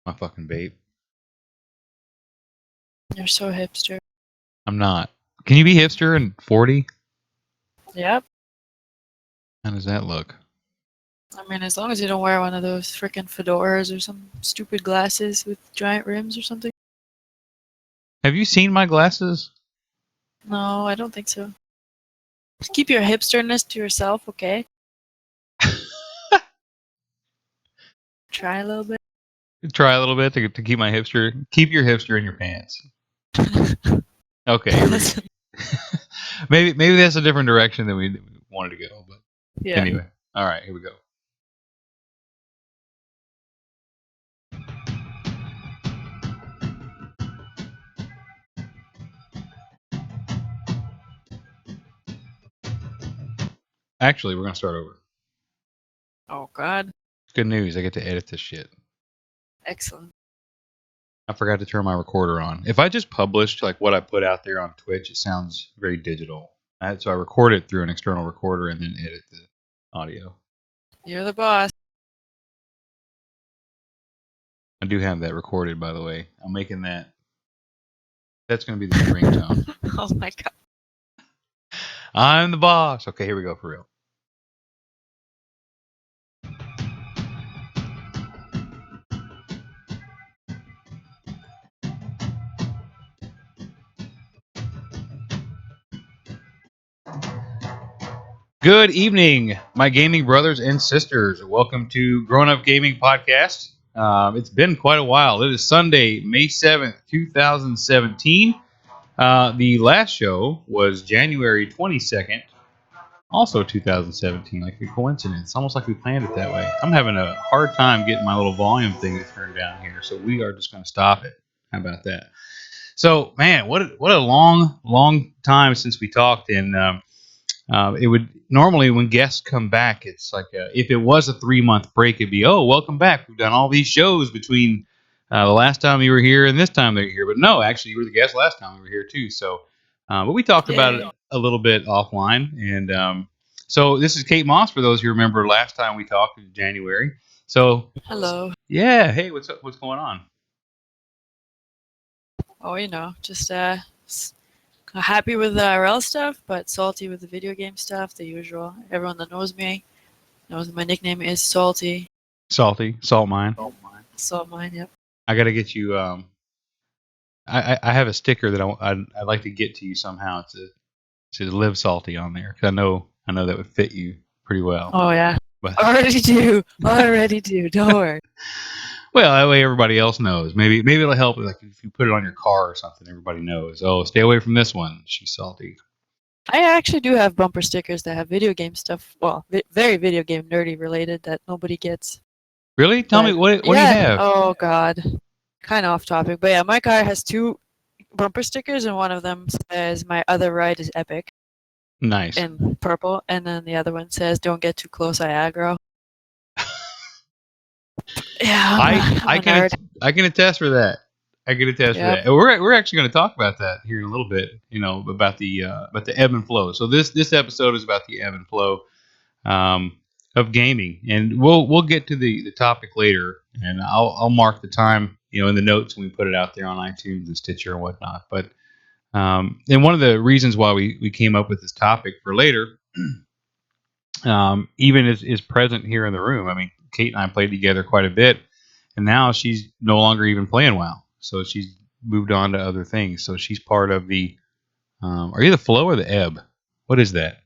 My fucking vape. You're so hipster. I'm not. Can you be hipster and 40? Yep. How does that look? I mean, as long as you don't wear one of those freaking fedoras or some stupid glasses with giant rims or something. Have you seen my glasses? No, I don't think so. Just keep your hipsterness to yourself, okay? Try a little bit. Try a little bit to keep my hipster. Keep your hipster in your pants. Okay. Here we go. maybe that's a different direction than we wanted to go. But Yeah. anyway. All right. Here we go. Actually, we're going to start over. Oh, God. Good news. I get to edit this shit. Excellent. I forgot to turn my recorder on. If I just published like what I put out there on Twitch, it sounds very digital. So I record it through an external recorder and then edit the audio. You're the boss. I do have that recorded, by the way. I'm making that. That's going to be the new ringtone. Oh, my God. I'm the boss. Okay, here we go for real. Good evening, my gaming brothers and sisters. Welcome to Grown Up Gaming Podcast. It's been quite a while. It is Sunday, May 7th, 2017. The last show was January 22nd, also 2017, like a coincidence. Almost like we planned it that way. I'm having a hard time getting my little volume thing to turn down here, so we are just going to stop it. How about that? So, man, what a long time since we talked, and it would normally when guests come back, it's like if it was a 3-month break, it'd be, oh, welcome back. We've done all these shows between the last time you were here and this time they're here. But no, actually, you were the guest last time we were here too. So, but we talked about it a little bit offline. And so this is Katemoss, for those who remember last time we talked in January. So, hello. Yeah, hey, what's up? What's going on? Oh, you know, just happy with the IRL stuff, but salty with the video game stuff, the usual. Everyone that knows me knows my nickname is Salty. Salty, Salt Mine. Salt Mine, yep. I got to get you. I have a sticker that I'd like to get to you somehow to live salty on there, because I know that would fit you pretty well. Oh yeah, but already do. Don't worry. Well, that way everybody else knows. Maybe it'll help. Like if you put it on your car or something, everybody knows. Oh, stay away from this one. She's salty. I actually do have bumper stickers that have video game stuff. Well, very video game nerdy related that nobody gets. Really? Tell me what do you have? Oh God, kind of off topic, but yeah, my car has 2 bumper stickers, and one of them says "My other ride is epic." Nice. In purple, and then the other one says "Don't get too close, I aggro." Yeah, I can attest for that. I can attest for that. We're actually going to talk about that here in a little bit. You know, about the ebb and flow. So this episode is about the ebb and flow of gaming, and we'll get to the topic later, and I'll mark the time, you know, in the notes when we put it out there on iTunes and Stitcher and whatnot. But and one of the reasons why we came up with this topic for later, even is present here in the room. I mean, Kate and I played together quite a bit, and now she's no longer even playing WoW. So she's moved on to other things. So she's part of the. Are you the flow or the ebb? What is that?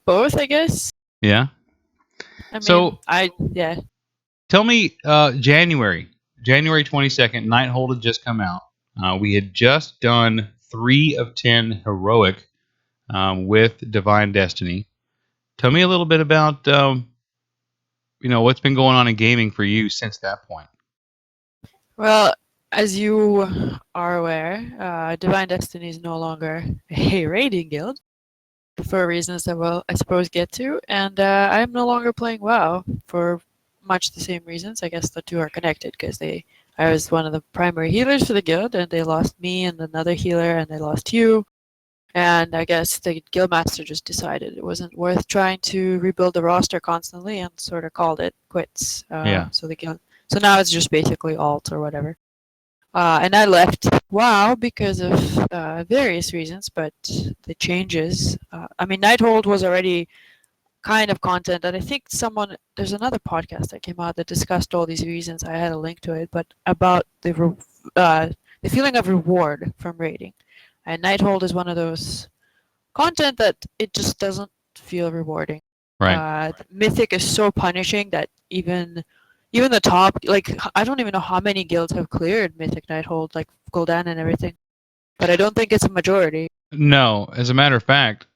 Both, I guess. Yeah. I mean, yeah. Tell me, January 22nd, Nighthold had just come out. We had just done 3 of 10 heroic with Divine Destiny. Tell me a little bit about, what's been going on in gaming for you since that point. Well, as you are aware, Divine Destiny is no longer a raiding guild, for reasons that we'll, I suppose, get to, and I'm no longer playing WoW for much the same reasons. I guess the two are connected, because I was one of the primary healers for the guild, and they lost me and another healer, and they lost you. And I guess the guildmaster just decided it wasn't worth trying to rebuild the roster constantly, and sort of called it quits. So So now it's just basically alt or whatever. And I left WoW because of various reasons, but the changes. I mean, Nighthold was already kind of content, and I think there's another podcast that came out that discussed all these reasons. I had a link to it, but about the feeling of reward from raiding. And Nighthold is one of those content that it just doesn't feel rewarding. Right. Mythic is so punishing that even the top, like, I don't even know how many guilds have cleared Mythic Nighthold, like Gul'dan and everything, but I don't think it's a majority. No, as a matter of fact,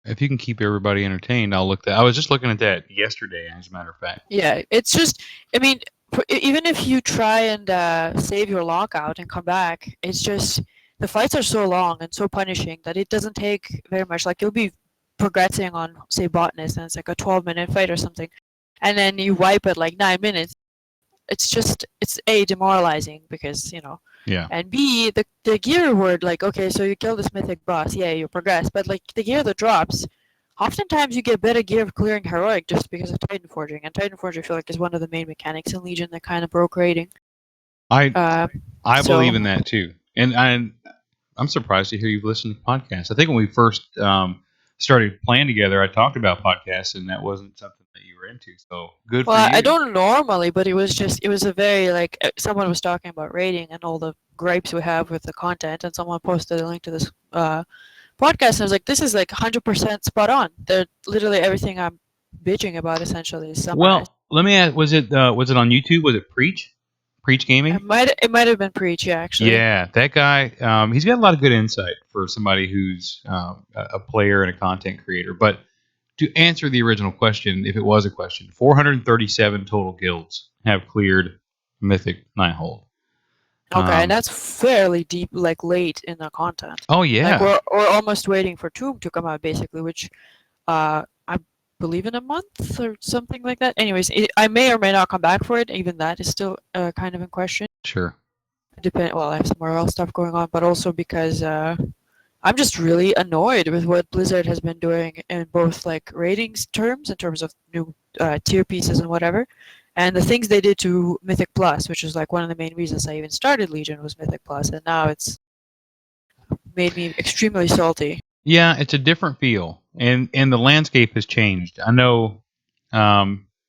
if you can keep everybody entertained, I'll look that. I was just looking at that yesterday, as a matter of fact. Yeah, it's just, I mean, even if you try and save your lockout and come back, it's just the fights are so long and so punishing that it doesn't take very much. Like, you'll be progressing on, say, botanist, and it's like a 12-minute fight or something, and then you wipe at like 9 minutes. It's A, demoralizing because, Yeah. and B, the gear reward, like, okay, so you kill this mythic boss, yeah, you progress, but like the gear that drops, oftentimes you get better gear of clearing heroic just because of Titan Forging, and Titan Forging I feel like is one of the main mechanics in Legion that kind of broke raiding. I believe in So that too, and I'm surprised to hear you've listened to podcasts. I think when we first started playing together, I talked about podcasts, and that wasn't something that you were into. So good for well, I you. don't normally, but it was a very like someone was talking about raiding and all the gripes we have with the content, and someone posted a link to this podcast, and I was like, this is like 100% spot on. They're literally everything I'm bitching about essentially is summarized. Well, let me ask: was it on YouTube? Was it Preach Gaming? It might have been Preach, yeah, actually. Yeah, that guy. He's got a lot of good insight for somebody who's a player and a content creator. But to answer the original question, if it was a question, 437 total guilds have cleared Mythic Nighthold. Okay, and that's fairly deep, like late in the content. Oh Like yeah, we're almost waiting for Tomb to come out, basically, which I believe in a month or something like that. Anyways, I may or may not come back for it. Even that is still kind of in question. sure. Well, I have some more else stuff going on, but also because I'm just really annoyed with what Blizzard has been doing in both like ratings terms, in terms of new tier pieces and whatever, and the things they did to Mythic Plus, which is like one of the main reasons I even started Legion was Mythic Plus, and now it's made me extremely salty. Yeah, it's a different feel, and the landscape has changed. I know,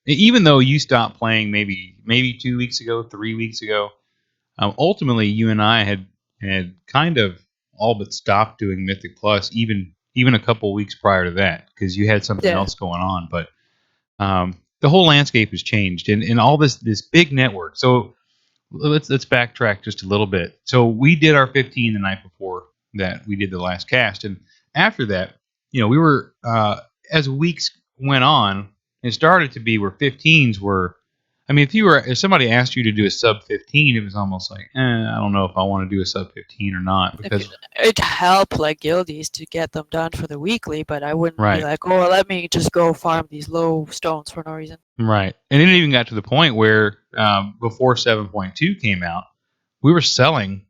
even though you stopped playing maybe 2 weeks ago, 3 weeks ago, ultimately you and I had kind of all but stopped doing Mythic Plus, even a couple weeks prior to that, because you had something Yeah. else going on. But the whole landscape has changed, and all this big network. So let's backtrack just a little bit. So we did our 15 the night before that we did the last cast, and after that, we were as weeks went on, it started to be where 15s were. I mean, if somebody asked you to do a sub 15, it was almost like, I don't know if I want to do a sub 15 or not, because It helped like guildies to get them done for the weekly, but I wouldn't be right. like, oh, let me just go farm these low stones for no reason. Right. And it even got to the point where before 7.2 came out, we were selling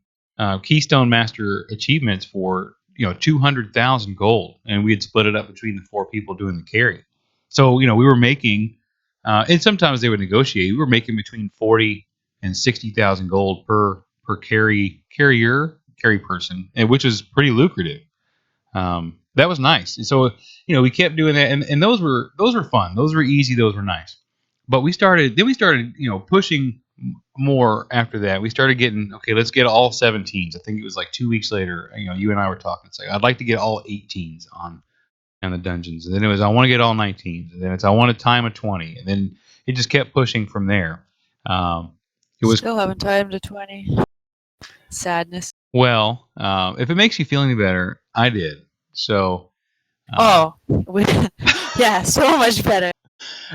Keystone Master achievements for 200,000 gold, and we had split it up between the four people doing the carry. So we were making, and sometimes they would negotiate. We were making between 40 and 60,000 gold per carry person, and which is pretty lucrative. That was nice. And so we kept doing that, and those were fun. Those were easy. Those were nice. But we started pushing more after that. We started getting, okay, let's get all 17s. I think it was like 2 weeks later. You and I were talking. It's like, I'd like to get all 18s on the dungeons, and then it was, I want to get all 19s, and then it's, I want a time of 20, and then it just kept pushing from there. It was Still haven't timed to 20. Sadness. well. If it makes you feel any better, I did. So Oh, yeah, so much better.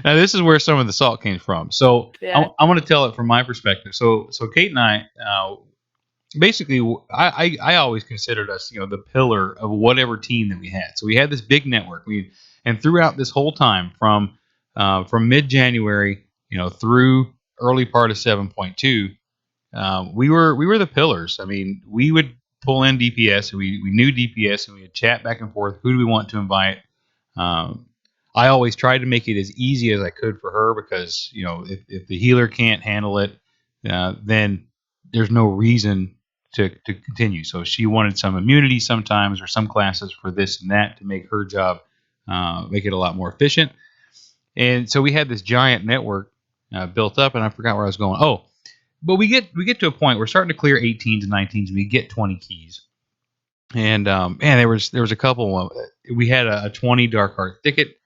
now this is where some of the salt came from. So Yeah. I want to tell it from my perspective. So Kate and I, basically, I always considered us, the pillar of whatever team that we had. So we had this big network. And throughout this whole time, from mid January, through early part of 7.2, we were the pillars. I mean, we would pull in DPS, and we knew DPS, and we would chat back and forth. Who do we want to invite? Um, I always tried to make it as easy as I could for her because if the healer can't handle it, then there's no reason to continue. So she wanted some immunity sometimes or some classes for this and that to make her job make it a lot more efficient. And so we had this giant network built up, and I forgot where I was going. Oh, but we get to a point we're starting to clear 18s and 19s, and we get 20 keys. And man, there was a couple. We had a 20 Dark Heart Thicket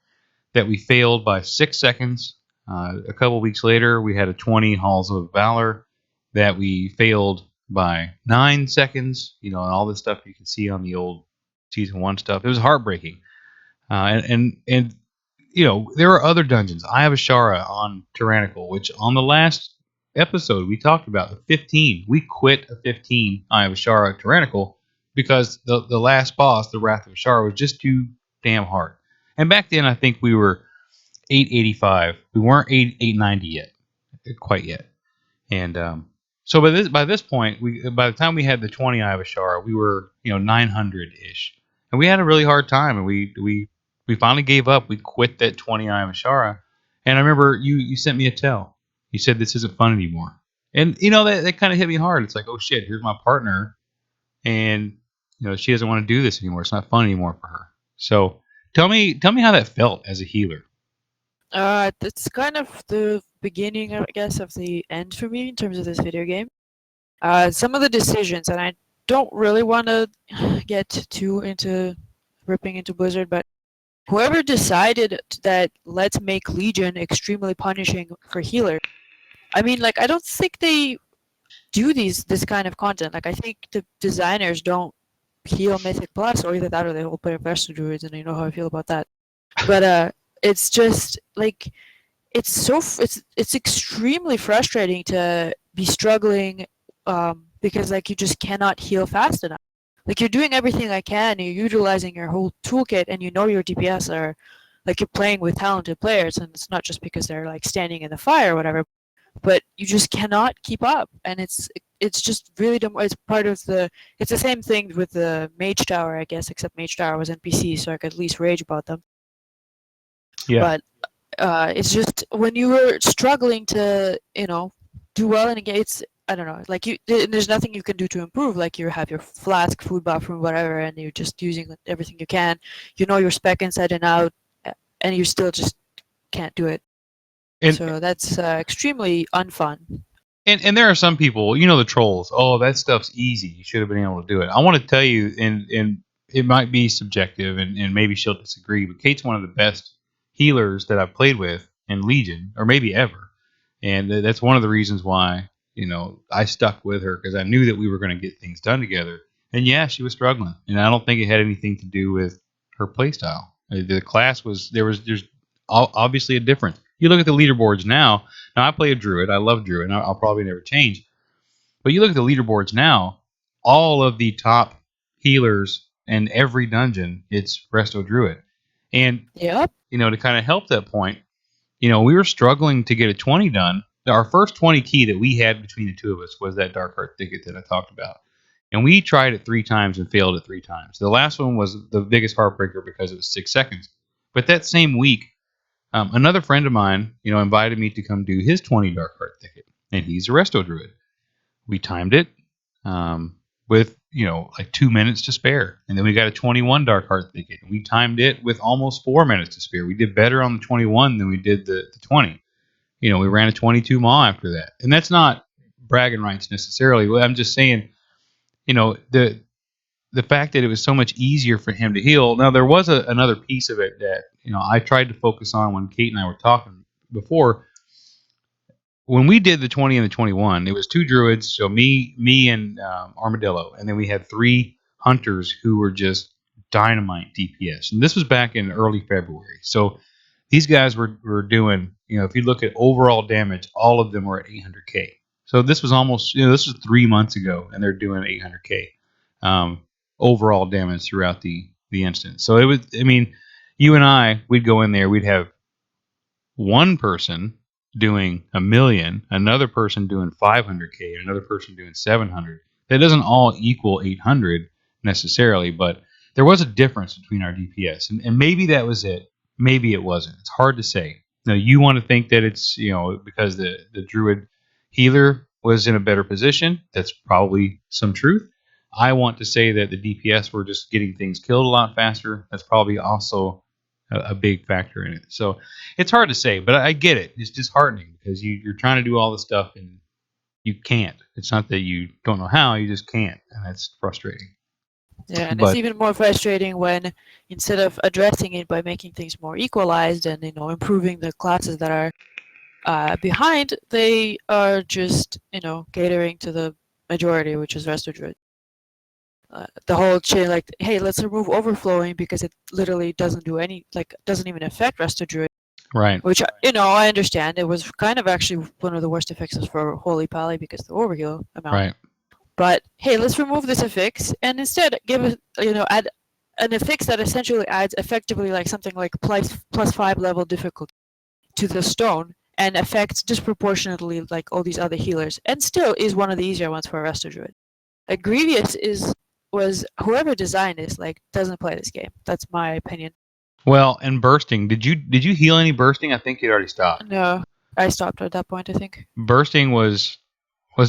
that we failed by 6 seconds. A couple weeks later, we had a 20 Halls of Valor that we failed by 9 seconds. And all this stuff you can see on the old season 1 stuff. It was heartbreaking. And there are other dungeons. I have a Shara on Tyrannical, which on the last episode we talked about the 15. We quit a 15 I have a Shara Tyrannical because the last boss, the Wrath of Ashara, was just too damn hard. And back then, I think we were 885. We weren't 890 yet, quite yet. And so by this point, by the time we had the 20 Eye of Ashara, we were 900 ish, and we had a really hard time. And we finally gave up. We quit that 20 Eye of Ashara. And I remember you sent me a tell. You said this isn't fun anymore, and that kind of hit me hard. It's like, oh shit, here's my partner, and she doesn't want to do this anymore. It's not fun anymore for her. So tell me how that felt as a healer. It's kind of the beginning, I guess, of the end for me in terms of this video game. Some of the decisions, and I don't really want to get too into ripping into Blizzard, but whoever decided that let's make Legion extremely punishing for healers. I mean, like, I don't think they do this kind of content. Like, I think the designers don't heal Mythic Plus, or either that or they all play Vestal Druids, and you know how I feel about that. But it's just like it's extremely frustrating to be struggling because like you just cannot heal fast enough. Like, you're doing everything I can, you're utilizing your whole toolkit, and your DPS are like, you're playing with talented players, and it's not just because they're like standing in the fire or whatever, but you just cannot keep up, and it's just really dumb. It's part of it's the same thing with the Mage Tower, I guess, except Mage Tower was NPC, so I could at least rage about them. Yeah. But it's just when you were struggling to do well in a game, I don't know, like there's nothing you can do to improve. Like, you have your flask, food buffer, whatever, and you're just using everything you can. Your spec inside and out, and you still just can't do it. And So that's extremely unfun. and there are some people, the trolls. Oh, that stuff's easy. You should have been able to do it. I want to tell you, and it might be subjective, and maybe she'll disagree, but Kate's one of the best healers that I've played with in Legion, or maybe ever. And that's one of the reasons why I stuck with her, because I knew that we were going to get things done together. And yeah, she was struggling, and I don't think it had anything to do with her playstyle. The class there's obviously a difference. You look at the leaderboards now. Now, I play a druid. I love druid, and I'll probably never change. But you look at the leaderboards now. All of the top healers in every dungeon, it's resto druid. And Yep. to kind of help that point, we were struggling to get a 20 done. Our first 20 key that we had between the two of us was that Dark Heart Thicket that I talked about. And we tried it 3 times and failed it 3 times. The last one was the biggest heartbreaker because it was 6 seconds. But that same week, another friend of mine, invited me to come do his 20 Dark Heart Thicket. And he's a resto druid. We timed it with, like 2 minutes to spare. And then we got a 21 Dark Heart Thicket. And we timed it with almost 4 minutes to spare. We did better on the 21 than we did the 20. We ran a 22 mile after that. And that's not bragging rights necessarily. I'm just saying, the fact that it was so much easier for him to heal. Now, there was another piece of it that, I tried to focus on when Kate and I were talking before. When we did the 20 and the 21, it was 2 druids, so me and Armadillo, and then we had 3 hunters who were just dynamite DPS. And this was back in early February. So these guys were doing, if you look at overall damage, all of them were at 800k. So this was almost, this was 3 months ago, and they're doing 800k overall damage throughout the instance. So it was, you and I, we'd go in there, we'd have one person doing 1 million, another person doing 500k, and another person doing 700. That doesn't all equal 800 necessarily, but there was a difference between our DPS, and maybe that was it. maybe it wasn't. It's hard to say. Now you want to think that it's because the druid healer was in a better position. That's probably some truth. I want to say that the DPS were just getting things killed a lot faster. That's probably also a big factor in it. So it's hard to say, but I get it. It's disheartening because you're trying to do all this stuff and you can't. It's not that you don't know how, you just can't, and that's frustrating. Yeah, and it's But even more frustrating when instead of addressing it by making things more equalized and improving the classes that are behind, they are just catering to the majority, which is Resto Druid. The whole chain, like, hey, let's remove overflowing because it literally doesn't do any, like, doesn't even affect Resto Druid. right, Which I understand. It was kind of actually one of the worst effects for Holy Pally because of the overheal amount. right. But hey, let's remove this affix and instead give it, add an affix that essentially adds effectively like something like +5 level difficulty to the stone and affects disproportionately like all these other healers, and still is one of the easier ones for a Resto Druid. Grievous was whoever designed this like doesn't play this game. That's my opinion. Well, and bursting. Did you heal any bursting? I think you'd already stopped. No, I stopped at that point, I think. Bursting was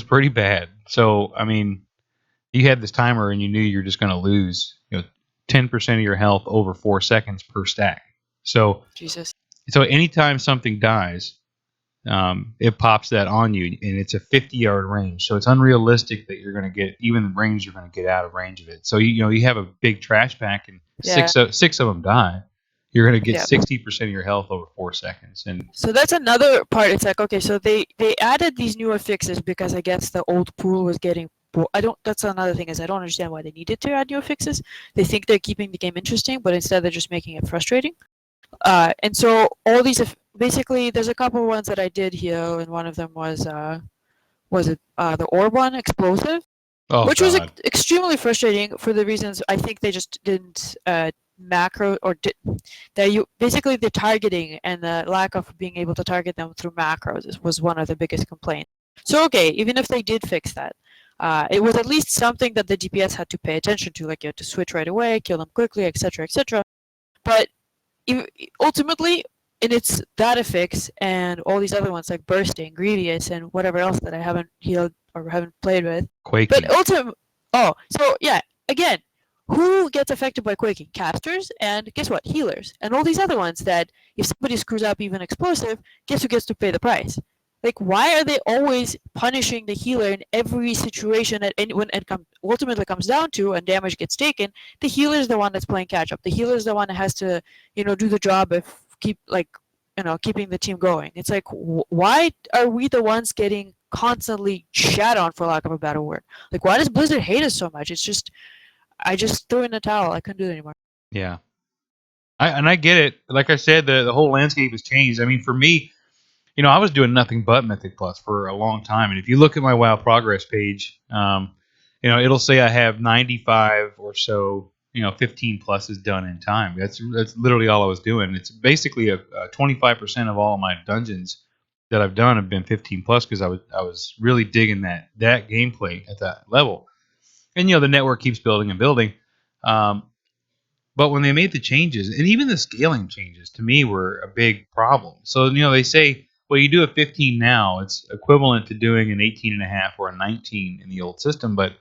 pretty bad. So I mean, you had this timer and you knew you're just going to lose 10% of your health over 4 seconds per stack. So Jesus. anytime something dies, it pops that on you, and it's a 50-yard range. So it's unrealistic that you're going to get even the range you're going to get out of range of it. So you have a big trash pack and Yeah. six of them die. You're going to get Yeah. 60% of your health over 4 seconds. And So that's another part. It's like, okay, so they added these new affixes because I guess the old pool was getting. That's another thing is I don't understand why they needed to add new affixes. They think they're keeping the game interesting, but instead they're just making it frustrating. And so all these basically, there's a couple ones that I did here, and one of them was the orb one, explosive, which was extremely frustrating for the reasons I think they just didn't macro or basically the targeting and the lack of being able to target them through macros was one of the biggest complaints. So okay, even if they did fix that, it was at least something that the DPS had to pay attention to, like you had to switch right away, kill them quickly, etc., etc. But ultimately, and it's that affix and all these other ones like bursting, grievous, and whatever else that I haven't healed or haven't played with. quaking. But so yeah, again, who gets affected by quaking? Casters and guess what? Healers and all these other ones that if somebody screws up even explosive, guess who gets to pay the price? Like, why are they always punishing the healer in every situation that when it ultimately comes down to and damage gets taken? The healer is the one that's playing catch up. The healer is the one that has to, do the job of keeping the team going. It's like, why are we the ones getting constantly shat on, for lack of a better word? Like, why does Blizzard hate us so much? It's just, I just threw in the towel. I couldn't do it anymore. Yeah, I get it. Like I said, the whole landscape has changed. I mean, for me, I was doing nothing but Mythic Plus for a long time. And if you look at my WoW progress page, it'll say I have 95 or so, 15 pluses done in time. That's literally all I was doing. It's basically a 25% of all of my dungeons that I've done have been 15 plus because I was really digging that gameplay at that level. And the network keeps building and building. But when they made the changes, and even the scaling changes, to me were a big problem. So they say, well, you do a 15 now, it's equivalent to doing an 18 and a half or a 19 in the old system. But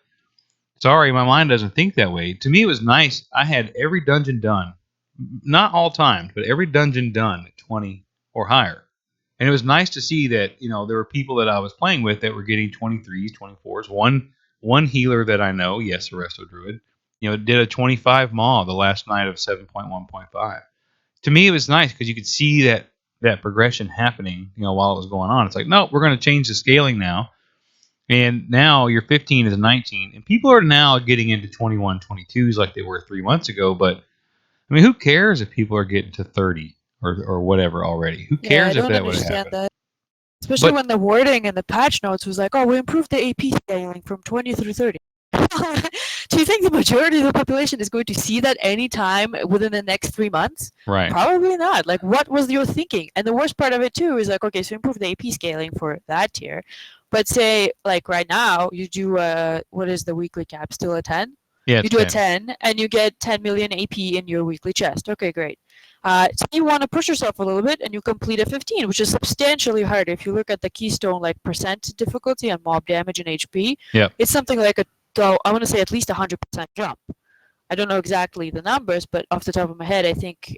sorry, my mind doesn't think that way. To me, it was nice. I had every dungeon done, not all timed, but every dungeon done at 20 or higher. And it was nice to see that there were people that I was playing with that were getting 23s, 24s. One healer that I know, yes, Resto Druid, did a 25 maw the last night of 7.1.5. To me, it was nice because you could see that progression happening, while it was going on. It's like, no, we're going to change the scaling now. And now your 15 is 19. And people are now getting into 21, 22s like they were 3 months ago. But, I mean, who cares if people are getting to 30 or whatever already? Who cares if that would have happened? That. Especially when the wording and the patch notes was like, oh, we improved the AP scaling from 20 through 30. Do you think the majority of the population is going to see that anytime within the next 3 months? Right. Probably not. Like, what was your thinking? And the worst part of it, too, is like, okay, so improve the AP scaling for that tier. But say, like, right now, you do, what is the weekly cap? Still a 10? Yeah, you do 10. A 10, and you get 10 million AP in your weekly chest. Okay, great. So you want to push yourself a little bit, and you complete a 15, which is substantially harder. If you look at the keystone like percent difficulty on mob damage and HP, Yep. it's something like I want to say at least 100% jump. I don't know exactly the numbers, but off the top of my head, I think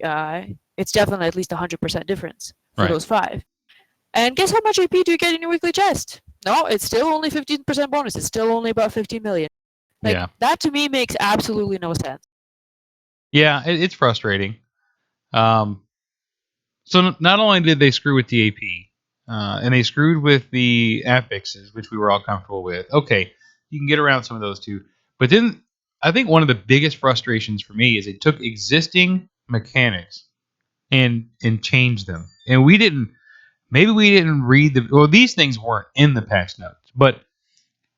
it's definitely at least 100% difference for Right. those 5. And guess how much AP do you get in your weekly chest? No, it's still only 15% bonus. It's still only about 15 million. Like, Yeah. that to me makes absolutely no sense. Yeah. It's frustrating. Um, so not only did they screw with the AP, and they screwed with the affixes, which we were all comfortable with. Okay, you can get around some of those too. But then I think one of the biggest frustrations for me is they took existing mechanics and changed them. And we didn't maybe we didn't read these things weren't in the patch notes, but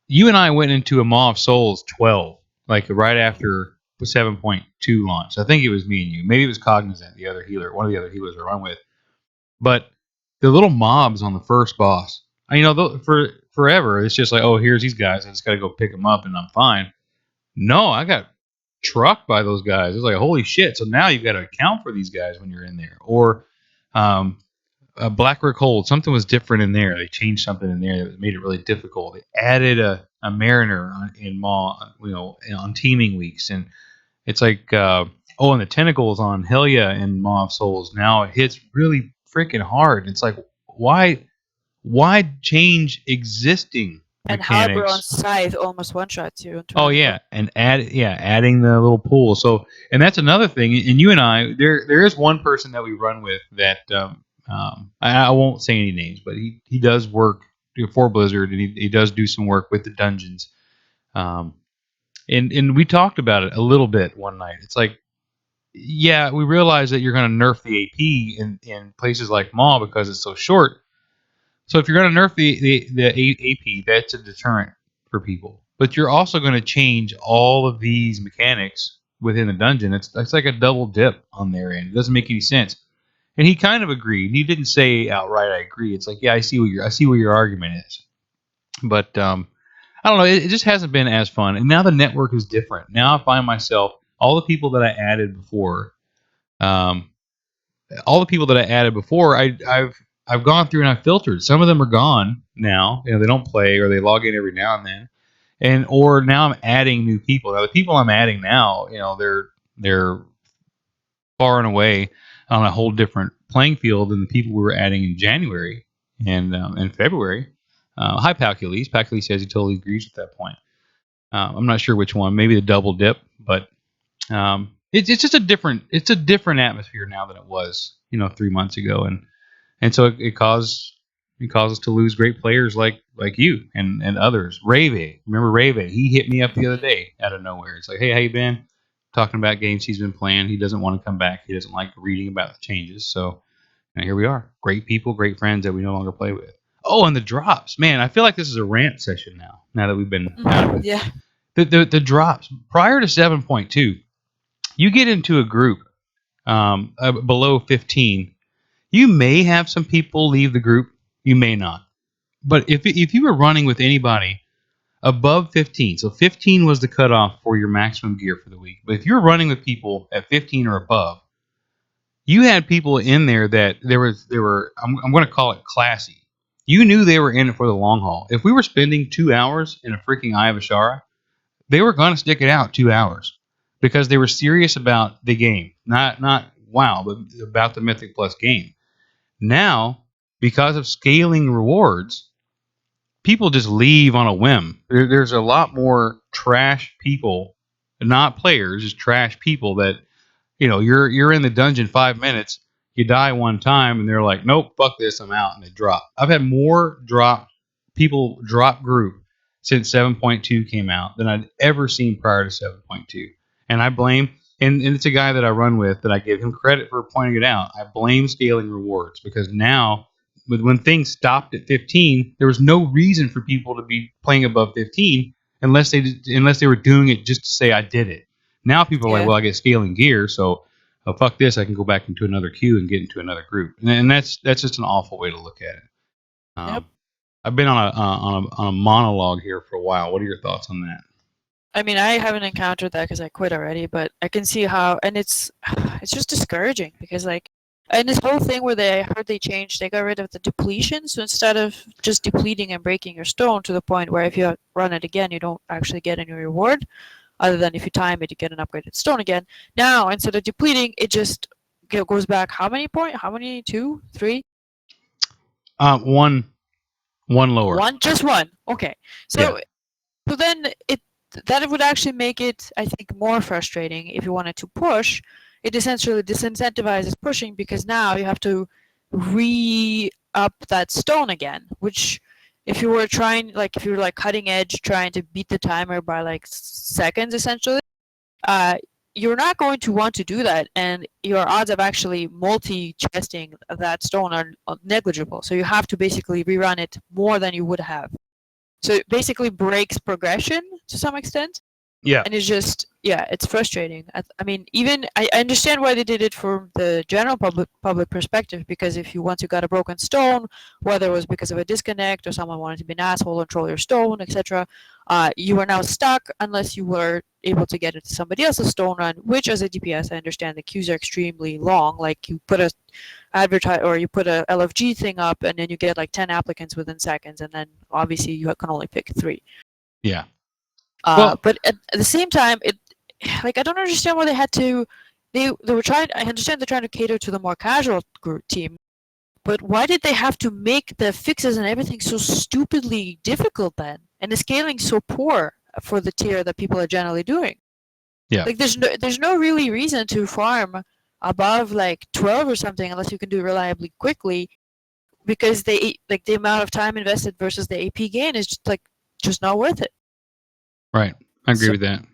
you and I went into a Maw of Souls 12, like right after 7.2 launch. I think it was me and you. Maybe it was Cognizant, the other healer, one of the other healers I run with. But the little mobs on the first boss, for forever, it's just like, oh, here's these guys. I just got to go pick them up and I'm fine. No, I got trucked by those guys. It's like, holy shit. So now you've got to account for these guys when you're in there. Or um, a Black Rick Hold, something was different in there. They changed something in there that made it really difficult. They added a Mariner in Maw, on teaming weeks. And it's like, and the tentacles on Helia and Maw of Souls now it hits really freaking hard. It's like, why change existing And Harbor on mechanics? Scythe almost one-shots you in Oh Torrential. yeah, and adding the little pool. So, and that's another thing. And you and I, there is one person that we run with that I won't say any names, but he does work for Blizzard, and he does do some work with the dungeons. Um, and we talked about it a little bit one night. It's like, yeah, we realize that you're going to nerf the AP in places like Maw because it's so short. So if you're going to nerf the AP, that's a deterrent for people. But you're also going to change all of these mechanics within the dungeon. It's like a double dip on their end. It doesn't make any sense. And he kind of agreed. He didn't say outright, "I agree." It's like, yeah, I see what your argument is. But I don't know. It just hasn't been as fun. And now the network is different. Now I find myself all the people that I added before. Um, all the people that I added before, I've gone through and I've filtered. Some of them are gone now. They don't play or they log in every now and then. And or now I'm adding new people. Now the people I'm adding now, they're far and away on a whole different playing field than the people we were adding in January and February. Hi, Palcules. Palcules says he totally agrees with that point. I'm not sure which one. Maybe the double dip, but it's just a different atmosphere now than it was 3 months ago, and so it caused us to lose great players like you and others. Rave, remember Rave? He hit me up the other day out of nowhere. It's like, hey, how you been? Talking about games he's been playing. He doesn't want to come back. He doesn't like reading about the changes. So here we are, great people, great friends that we no longer play with. Oh, and the drops, man! I feel like this is a rant session now. Now that we've been out of it, Yeah. the drops prior to 7.2, you get into a group below 15, you may have some people leave the group, you may not. But if you were running with anybody above 15, so 15 was the cutoff for your maximum gear for the week. But if you're running with people at 15 or above, you had people in there that there were I'm going to call it classy. You knew they were in it for the long haul. If we were spending 2 hours in a freaking Eye of Ashara, they were going to stick it out 2 hours because they were serious about the game, not WoW, but about the Mythic Plus game. Now, because of scaling rewards, people just leave on a whim. There's a lot more trash people, not players, just trash people that you're in the dungeon 5 minutes, you die one time, and they're like, nope, fuck this, I'm out, and they drop. I've had more drop group since 7.2 came out than I'd ever seen prior to 7.2, and I blame. And it's a guy that I run with that I give him credit for pointing it out. I blame scaling rewards because now, when things stopped at 15, there was no reason for people to be playing above 15 unless they were doing it just to say I did it. Now people are like, Yeah. well, I get scaling gear, so fuck this. I can go back into another queue and get into another group, and that's just an awful way to look at it. Yep. I've been on a monologue here for a while. What are your thoughts on that? I mean, I haven't encountered that because I quit already, but I can see how, and it's it's just discouraging because like, and this whole thing where I heard they got rid of the depletion. So instead of just depleting and breaking your stone to the point where if you run it again, you don't actually get any reward, other than if you time it, you get an upgraded stone again. Now instead of depleting, it just goes back how many point? How many? 2, 3? One lower. One, just one. Okay. Yeah. So then that would actually make it, I think, more frustrating if you wanted to push. It essentially disincentivizes pushing because now you have to re-up that stone again, which if you were trying, like if you were like cutting edge trying to beat the timer by like seconds essentially, you're not going to want to do that, and your odds of actually multi-chesting that stone are negligible. So you have to basically rerun it more than you would have. So it basically breaks progression to some extent. Yeah. And it's just, yeah, it's frustrating. I mean, even I understand why they did it from the general public perspective, because if you once you got a broken stone, whether it was because of a disconnect or someone wanted to be an asshole and troll your stone, etc., you are now stuck unless you were able to get into somebody else's stone run. Which, as a DPS, I understand the queues are extremely long. Like you put a you put a LFG thing up, and then you get like 10 applicants within seconds, and then obviously you can only pick 3. Yeah. Well, But at the same time, like I don't understand why they had to. They were trying. I understand they're trying to cater to the more casual team, but why did they have to make the fixes and everything so stupidly difficult then, and the scaling so poor for the tier that people are generally doing? Yeah. Like there's no really reason to farm above like 12 or something unless you can do it reliably quickly, because they like the amount of time invested versus the AP gain is just not worth it. Right. I agree with that.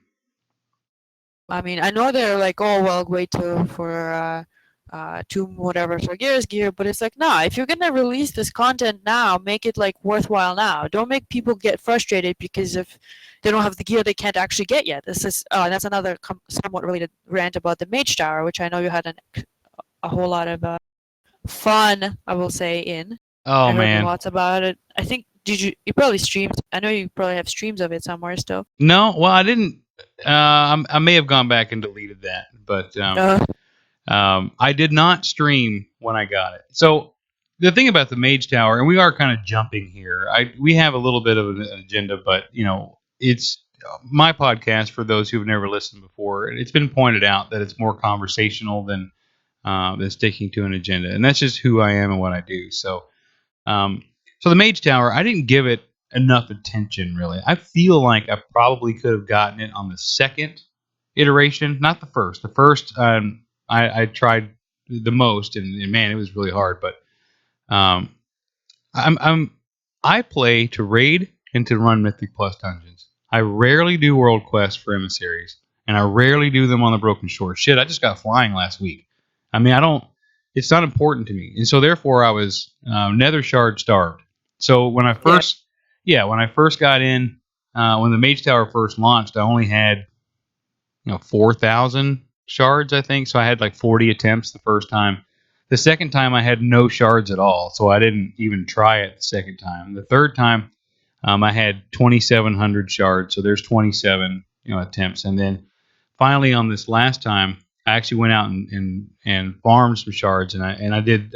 I mean, I know they're like, oh, well, wait for Tomb whatever Sargeras gear, but it's like, nah, if you're gonna release this content now, make it like worthwhile now. Don't make people get frustrated because if they don't have the gear they can't actually get yet. This is that's another somewhat related rant about the Mage Tower, which I know you had a whole lot of fun, I will say, in. Oh, I heard man. lots about it. I think you probably streamed? I know you probably have streams of it somewhere still. No, well, I didn't. I may have gone back and deleted that, but I did not stream when I got it. So the thing about the Mage Tower, and we are kind of jumping here. We have a little bit of an agenda, but it's my podcast for those who've never listened before. It's been pointed out that it's more conversational than sticking to an agenda, and that's just who I am and what I do. So, so the Mage Tower, I didn't give it enough attention, really. I feel like I probably could have gotten it on the second iteration, not the first. The first, I tried the most, and man, it was really hard. But um, I play to raid and to run Mythic Plus dungeons. I rarely do world quests for emissaries, and I rarely do them on the Broken Shore. Shit, I just got flying last week. I mean, I don't. It's not important to me, and so therefore I was Nether Shard starved. So when I first, when I first got in, when the Mage Tower first launched, I only had 4,000 shards, I think. So I had like 40 attempts the first time. The second time I had no shards at all, so I didn't even try it the second time. The third time, I had 2,700 shards, so there's 27 attempts. And then finally on this last time, I actually went out and farmed some shards, and I did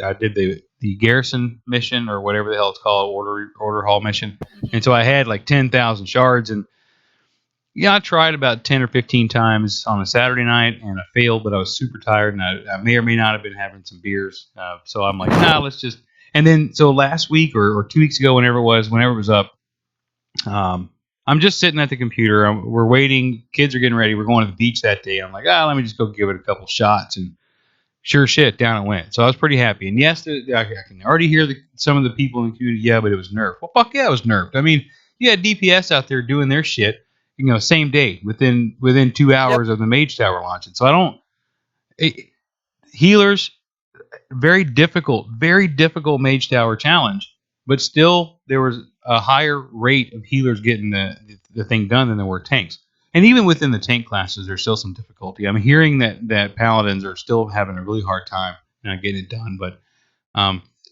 the garrison mission, or whatever the hell it's called, order hall mission. And so I had like 10,000 shards, and I tried about 10 or 15 times on a Saturday night, and I failed, but I was super tired, and I may or may not have been having some beers. So I'm like, nah, let's just. And then, so last week or 2 weeks ago, whenever it was up, I'm just sitting at the computer. We're waiting. Kids are getting ready. We're going to the beach that day. I'm like, let me just go give it a couple shots. And sure shit, down it went. So I was pretty happy. And yes, I can already hear some of the people in the community, but it was nerfed. Well, fuck yeah, it was nerfed. I mean, you had DPS out there doing their shit, same day, within 2 hours of the Mage Tower launching. So I don't. Healers, very difficult Mage Tower challenge, but still there was a higher rate of healers getting the thing done than there were tanks. And even within the tank classes, there's still some difficulty. I'm hearing that paladins are still having a really hard time getting it done. But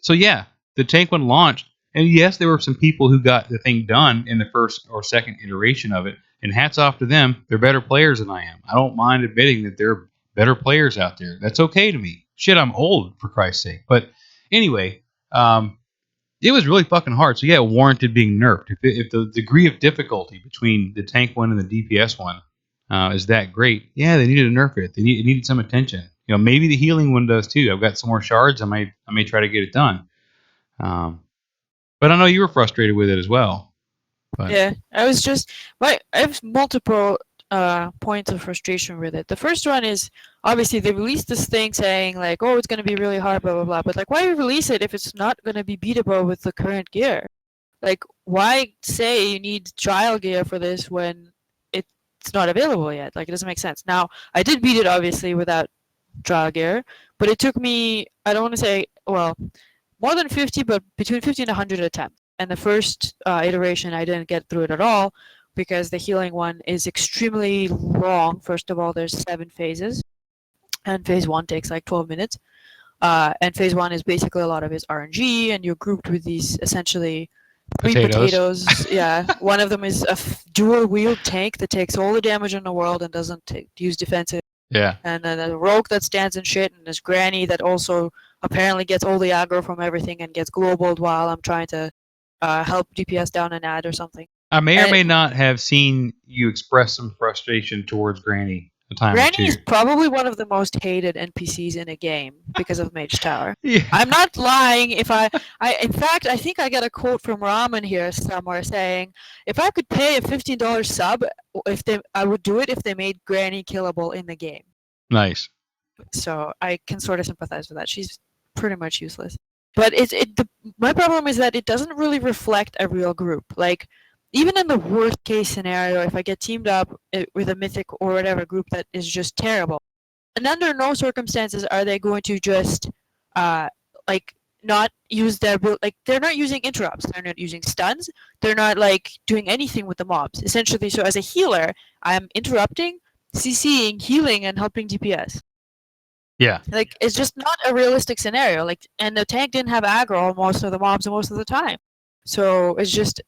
so yeah, the tank one launched, and yes, there were some people who got the thing done in the first or second iteration of it. And hats off to them; they're better players than I am. I don't mind admitting that they're better players out there. That's okay to me. Shit, I'm old, for Christ's sake. But anyway, it was really fucking hard. So yeah, it warranted being nerfed. If the degree of difficulty between the tank one and the DPS one is that great, yeah, they needed to nerf it. It needed some attention. Maybe the healing one does too. I've got some more shards. I may try to get it done. But I know you were frustrated with it as well. But Yeah, I have multiple points of frustration with it. The first one is obviously they released this thing saying like, oh, it's going to be really hard, blah blah blah. But like, why release it if it's not going to be beatable with the current gear? Like, why say you need trial gear for this when it's not available yet? Like, it doesn't make sense. Now, I did beat it obviously without trial gear, but it took me, I don't want to say, well, more than 50, but between 50 and 100 attempts. And the first iteration, I didn't get through it at all because the healing one is extremely long. First of all, there's 7 phases, and phase 1 takes like 12 minutes. And phase 1 is basically a lot of it RNG, and you're grouped with these essentially 3 potatoes. Yeah, one of them is a dual-wheeled tank that takes all the damage in the world and doesn't use defensive. Yeah. And then a rogue that stands in shit, and this granny that also apparently gets all the aggro from everything and gets globaled while I'm trying to help DPS down an ad or something. I may or may not have seen you express some frustration towards Granny a time Granny or two. is probably one of the most hated NPCs in a game because of Mage Tower. Yeah. I'm not lying. In fact, I think I got a quote from Ramen here somewhere saying, if I could pay a $15 sub, I would do it if they made Granny killable in the game. Nice. So I can sort of sympathize with that. She's pretty much useless. But my problem is that it doesn't really reflect a real group. Like, even in the worst case scenario, if I get teamed up with a mythic or whatever group that is just terrible, and under no circumstances are they going to just not use their they're not using interrupts, they're not using stuns, they're not like doing anything with the mobs essentially. So as a healer, I'm interrupting, CCing, healing, and helping DPS. Yeah. Like, it's just not a realistic scenario. Like, and the tank didn't have aggro on most of the mobs most of the time. So it's just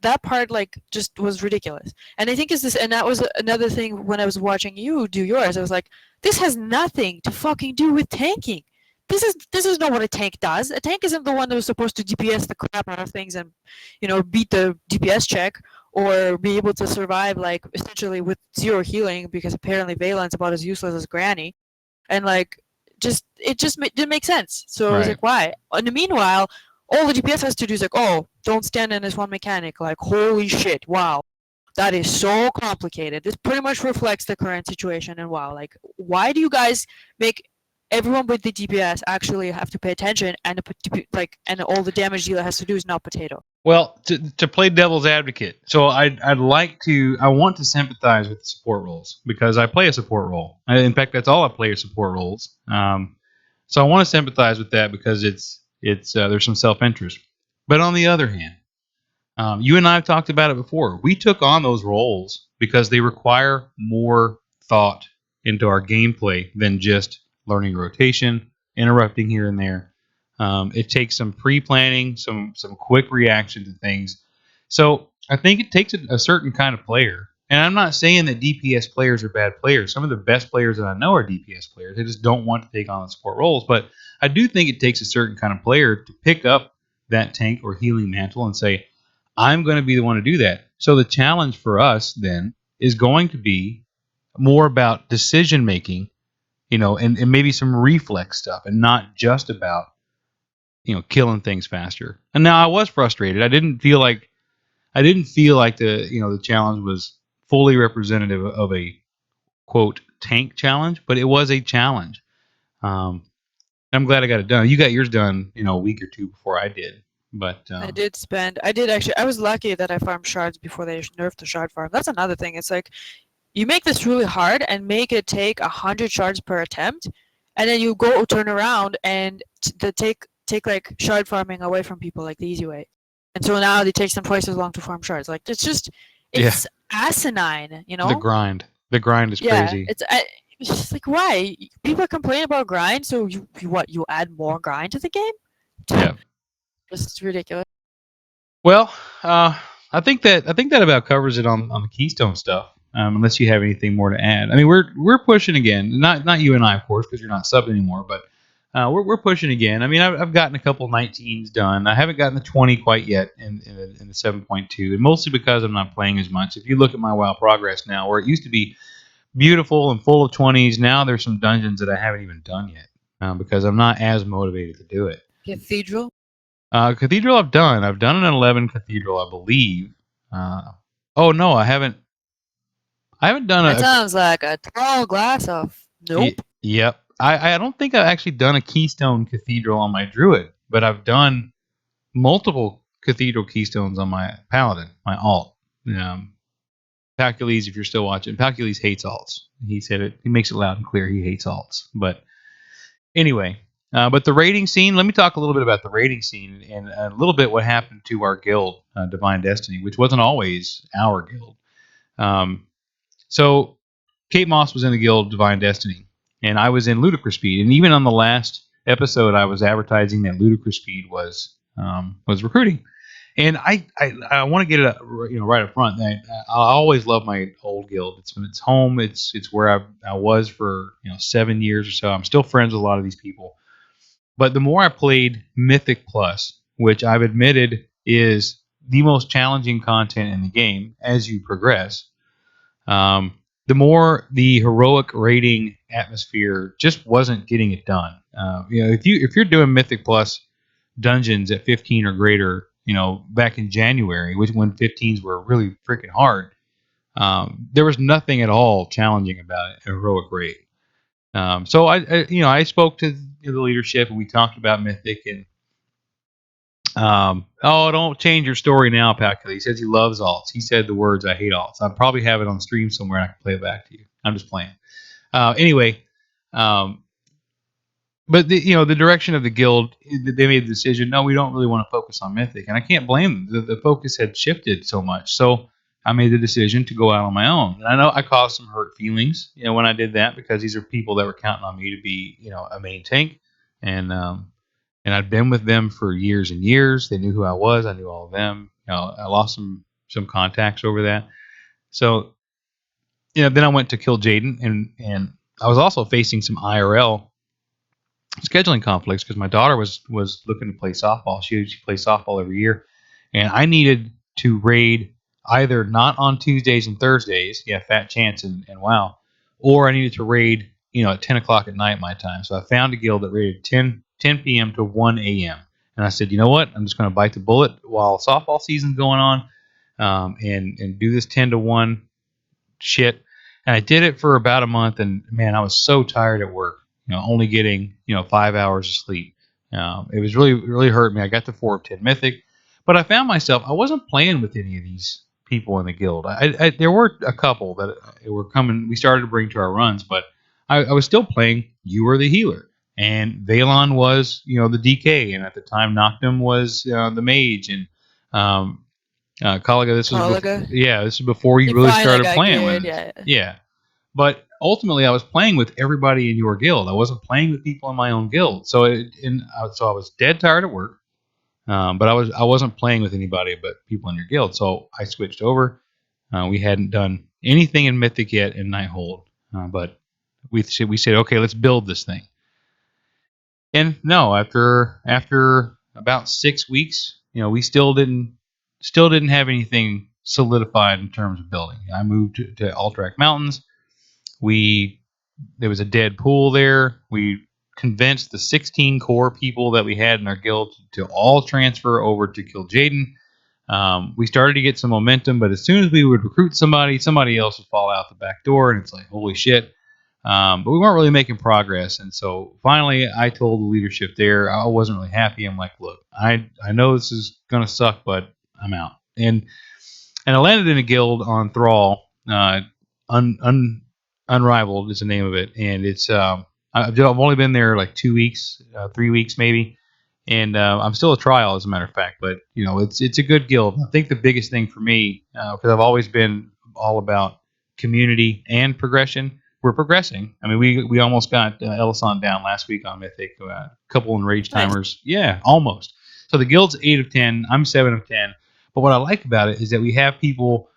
that part like just was ridiculous. And I think that was another thing when I was watching you do yours. I was like, this has nothing to fucking do with tanking. This is not what a tank does. A tank isn't the one that was supposed to DPS the crap out of things and, beat the DPS check or be able to survive like essentially with 0 healing, because apparently Valen's about as useless as Granny. And like, it just didn't make sense. So I was like, why? In the meanwhile, all the DPS has to do is like, oh, don't stand in this one mechanic. Like, holy shit, wow. That is so complicated. This pretty much reflects the current situation in WoW. Like, why do you guys make everyone with the DPS actually have to pay attention, and all the damage dealer has to do is not potato? Well, to play devil's advocate, so I want to sympathize with the support roles because I play a support role. In fact, that's all I play is support roles. So I want to sympathize with that because it's there's some self-interest. But on the other hand, you and I have talked about it before. We took on those roles because they require more thought into our gameplay than just learning rotation, interrupting here and there. It takes some pre-planning, some quick reaction to things. So I think it takes a certain kind of player. And I'm not saying that DPS players are bad players. Some of the best players that I know are DPS players. They just don't want to take on the support roles. But I do think it takes a certain kind of player to pick up that tank or healing mantle and say, I'm going to be the one to do that. So the challenge for us then is going to be more about decision making, and maybe some reflex stuff, and not just about killing things faster. And now I was frustrated. I didn't feel like the challenge was fully representative of a quote tank challenge, but it was a challenge. I'm glad I got it done. You got yours done, a week or two before I did. But I was lucky that I farmed shards before they nerfed the shard farm. That's another thing. It's like, you make this really hard and make it take 100 shards per attempt, and then you go turn around and take like shard farming away from people, like the easy way. And so now it takes them twice as long to farm shards. Like, it's asinine, The grind is crazy. It's just like, why? People complain about grind, so you add more grind to the game? Yeah. It's ridiculous. Well, I think that about covers it on the Keystone stuff. unless you have anything more to add. I mean, we're pushing again. Not you and I, of course, because you're not subbed anymore. But we're pushing again. I mean, I've gotten a couple 19s done. I haven't gotten the 20 quite yet in the 7.2, and mostly because I'm not playing as much. If you look at my WoW progress now, where it used to be beautiful and full of 20s, now there's some dungeons that I haven't even done yet because I'm not as motivated to do it. Cathedral? Cathedral I've done. I've done an 11 Cathedral, I believe. Oh no, I haven't. I haven't done That sounds like a tall glass of nope. Yep. I don't think I've actually done a Keystone Cathedral on my Druid, but I've done multiple Cathedral Keystones on my Paladin, my alt. Palcules, if you're still watching, Palcules hates alts. He said it. He makes it loud and clear. He hates alts. But anyway, but the raiding scene. Let me talk a little bit about the raiding scene and a little bit what happened to our guild, Divine Destiny, which wasn't always our guild. So Katemoss was in the guild Divine Destiny, and I was in Ludicrous Speed. And even on the last episode, I was advertising that Ludicrous Speed was recruiting. And I want to get it right up front. I always love my old guild. It's home. It's where I was for 7 years or so. I'm still friends with a lot of these people. But the more I played Mythic Plus, which I've admitted is the most challenging content in the game as you progress, the more the heroic raiding atmosphere just wasn't getting it done. If you're doing Mythic Plus dungeons at 15 or greater, back in January, which when 15s were really freaking hard, there was nothing at all challenging about a heroic raid. So I spoke to the leadership and we talked about Mythic and don't change your story now, Paco. He says he loves alts. He said the words, "I hate alts." I probably have it on stream somewhere and I can play it back to you. I'm just playing. Anyway, but the direction of the guild, they made the decision. No, we don't really want to focus on Mythic, and I can't blame them. The focus had shifted so much, so I made the decision to go out on my own. And I know I caused some hurt feelings, when I did that because these are people that were counting on me to be, a main tank, and I'd been with them for years and years. They knew who I was. I knew all of them. I lost some contacts over that. So, then I went to kill Jaden, and I was also facing some IRL scheduling conflicts because my daughter was looking to play softball. She plays softball every year, and I needed to raid either not on Tuesdays and Thursdays, Fat Chance and WoW, or I needed to raid at 10 o'clock at night my time. So I found a guild that raided 10 p.m. to 1 a.m. And I said, you know what? I'm just going to bite the bullet while softball season's going on, and do this 10 to 1 shit. And I did it for about a month, and man, I was so tired at work. Only getting 5 hours of sleep. It was really hurt me. I got to 4 of 10 Mythic, but I found myself I wasn't playing with any of these people in the guild. There were a couple that were coming. We started to bring to our runs, but I was still playing. You were the healer, and Valon was the DK, and at the time Noctum was the mage, and Kalaga. This was before you really started playing with it. Yeah. But ultimately, I was playing with everybody in your guild. I wasn't playing with people in my own guild. So I was dead tired at work, but I wasn't playing with anybody but people in your guild. So I switched over. We hadn't done anything in Mythic yet in Nighthold, but we said, okay, let's build this thing. And no, after about 6 weeks, we still didn't have anything solidified in terms of building. I moved to Alterac Mountains. There was a dead pool there. We convinced the 16 core people that we had in our guild to all transfer over to kill Jaden. We started to get some momentum, but as soon as we would recruit somebody else would fall out the back door, and it's like, holy shit. But we weren't really making progress, and so finally I told the leadership there I wasn't really happy. I'm like, look, I know this is going to suck, but I'm out. And I landed in a guild on Thrall, Unrivaled is the name of it, and it's I've only been there like 2 weeks, 3 weeks maybe, and I'm still a trial as a matter of fact. But it's a good guild. I think the biggest thing for me, because I've always been all about community and progression. We're progressing. I mean, we almost got Ellison down last week on Mythic, a couple in Rage Timers. Yeah, almost. So the guild's 8 of 10. I'm 7 of 10. But what I like about it is that we have people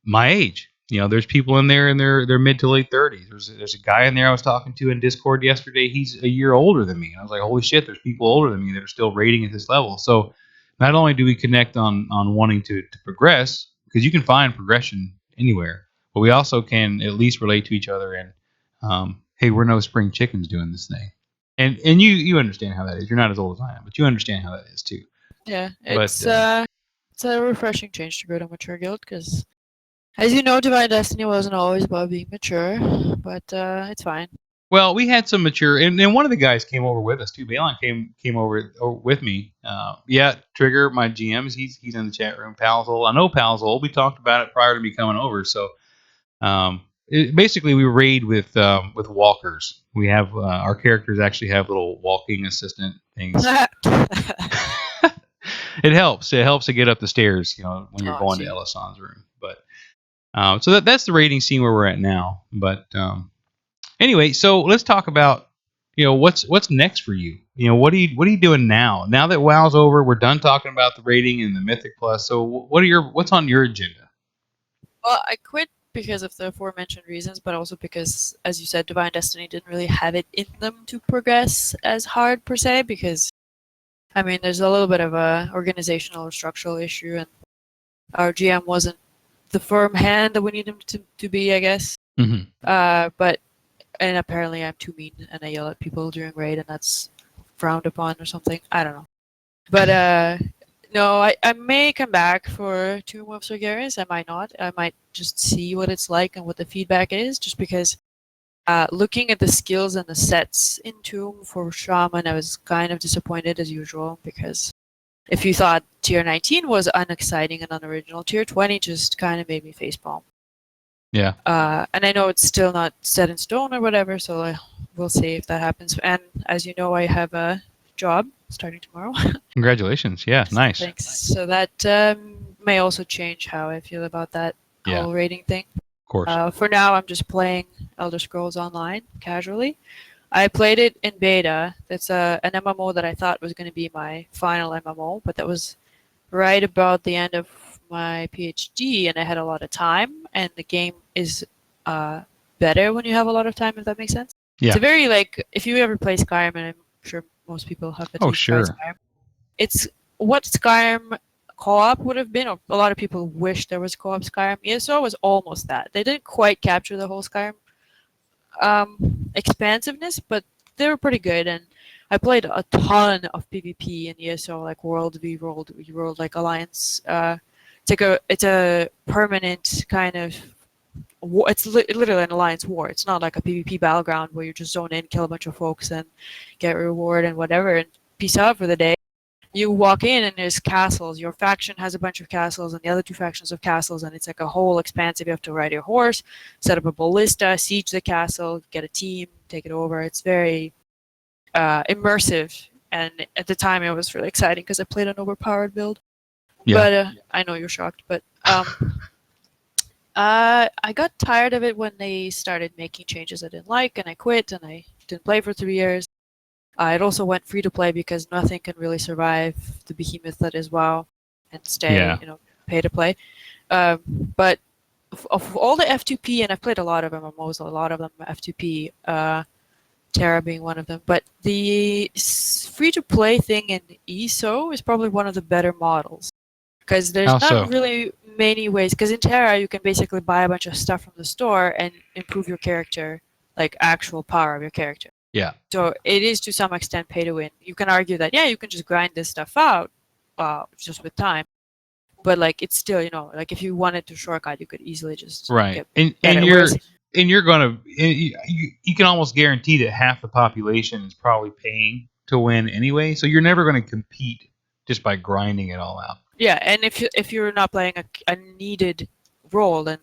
my age. There's people in there in their mid to late 30s. There's a guy in there I was talking to in Discord yesterday. He's a year older than me. And I was like, holy shit, there's people older than me that are still raiding at this level. So not only do we connect on wanting to progress, because you can find progression anywhere, but we also can at least relate to each other and hey, we're no spring chickens doing this thing. And you understand how that is. You're not as old as I am, but you understand how that is too. Yeah, But it's a refreshing change to go to mature guild because, as you know, Divine Destiny wasn't always about being mature, but it's fine. well, we had some mature, and one of the guys came over with us too. Balon came over with me. Yeah, Trigger, my GMs, he's in the chat room. Palzol, I know Palzol. We talked about it prior to me coming over. So basically, we raid with walkers. We have our characters actually have little walking assistant things. It helps. It helps to get up the stairs, when you're going to Elison's room. But so that's the raiding scene where we're at now. But anyway, so let's talk about what's next for you. What are you doing now? Now that WoW's over, we're done talking about the rating and the Mythic Plus. So what's on your agenda? Well, I quit because of the aforementioned reasons, but also because, as you said, Divine Destiny didn't really have it in them to progress as hard per se. Because I mean, there's a little bit of a organizational or structural issue, and our GM wasn't the firm hand that we need him to be, I guess. Mm-hmm. And apparently I'm too mean and I yell at people during raid and that's frowned upon or something. I don't know. But no, I may come back for Tomb of Sargeras. I might not. I might just see what it's like and what the feedback is, just because looking at the skills and the sets in Tomb for Shaman, I was kind of disappointed as usual, because if you thought tier 19 was unexciting and unoriginal, tier 20 just kind of made me facepalm. Yeah. And I know it's still not set in stone or whatever, so we'll see if that happens. And as you know, I have a job starting tomorrow. Congratulations. Yeah, nice. Thanks. So that may also change how I feel about that whole rating thing. Of course. For now, I'm just playing Elder Scrolls Online casually. I played it in beta. That's an MMO that I thought was going to be my final MMO, but that was right about the end of my PhD, and I had a lot of time, and the game is better when you have a lot of time, if that makes sense. Yeah. It's a very, if you ever play Skyrim, and I'm sure most people have at least played Skyrim, it's what Skyrim co-op would have been, or a lot of people wish there was co-op Skyrim. ESO was almost that. They didn't quite capture the whole Skyrim expansiveness, but they were pretty good, and I played a ton of PvP in ESO, like World v World, like Alliance. It's a permanent kind of war. It's literally an alliance war. It's not like a PvP battleground where you just zone in, kill a bunch of folks, and get reward and whatever, and peace out for the day. You walk in and there's castles. Your faction has a bunch of castles, and the other two factions have castles, and it's like a whole expansive. You have to ride your horse, set up a ballista, siege the castle, get a team, take it over. It's very immersive, and at the time it was really exciting because I played an overpowered build. Yeah. But I know you're shocked, but I got tired of it when they started making changes I didn't like, and I quit, and I didn't play for 3 years. It also went free to play because nothing can really survive the behemoth that is WoW and stay, pay to play. But of all the F2P, and I've played a lot of MMOs, a lot of them F2P, Terra being one of them, but the free-to-play thing in ESO is probably one of the better models, because there's not really many ways. Because in Terra, you can basically buy a bunch of stuff from the store and improve your character, like actual power of your character. Yeah. So it is to some extent pay to win. You can argue that, you can just grind this stuff out just with time. But it's still, if you wanted to shortcut, you could easily just right. And you're gonna you can almost guarantee that half the population is probably paying to win anyway, so you're never going to compete just by grinding it all out. Yeah, and if you're not playing a needed role, then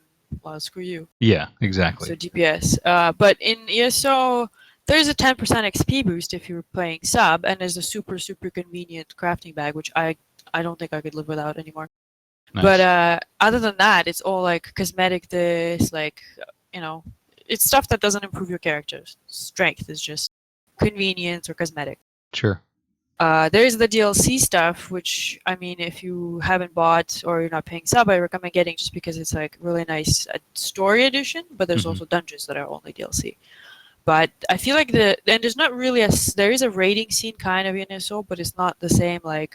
screw you. Yeah, exactly. So DPS. But in ESO, there's a 10% XP boost if you're playing sub, and there's a super convenient crafting bag, which I don't think I could live without anymore. Nice. But other than that, it's all cosmetic. It's stuff that doesn't improve your character's strength. It's just convenience or cosmetic. Sure. There is the DLC stuff, which I mean, if you haven't bought or you're not paying sub, I recommend getting just because it's like really nice story edition. But there's Hmm. also dungeons that are only DLC. But I feel like and there's not really there is a raiding scene kind of in SO, but it's not the same like,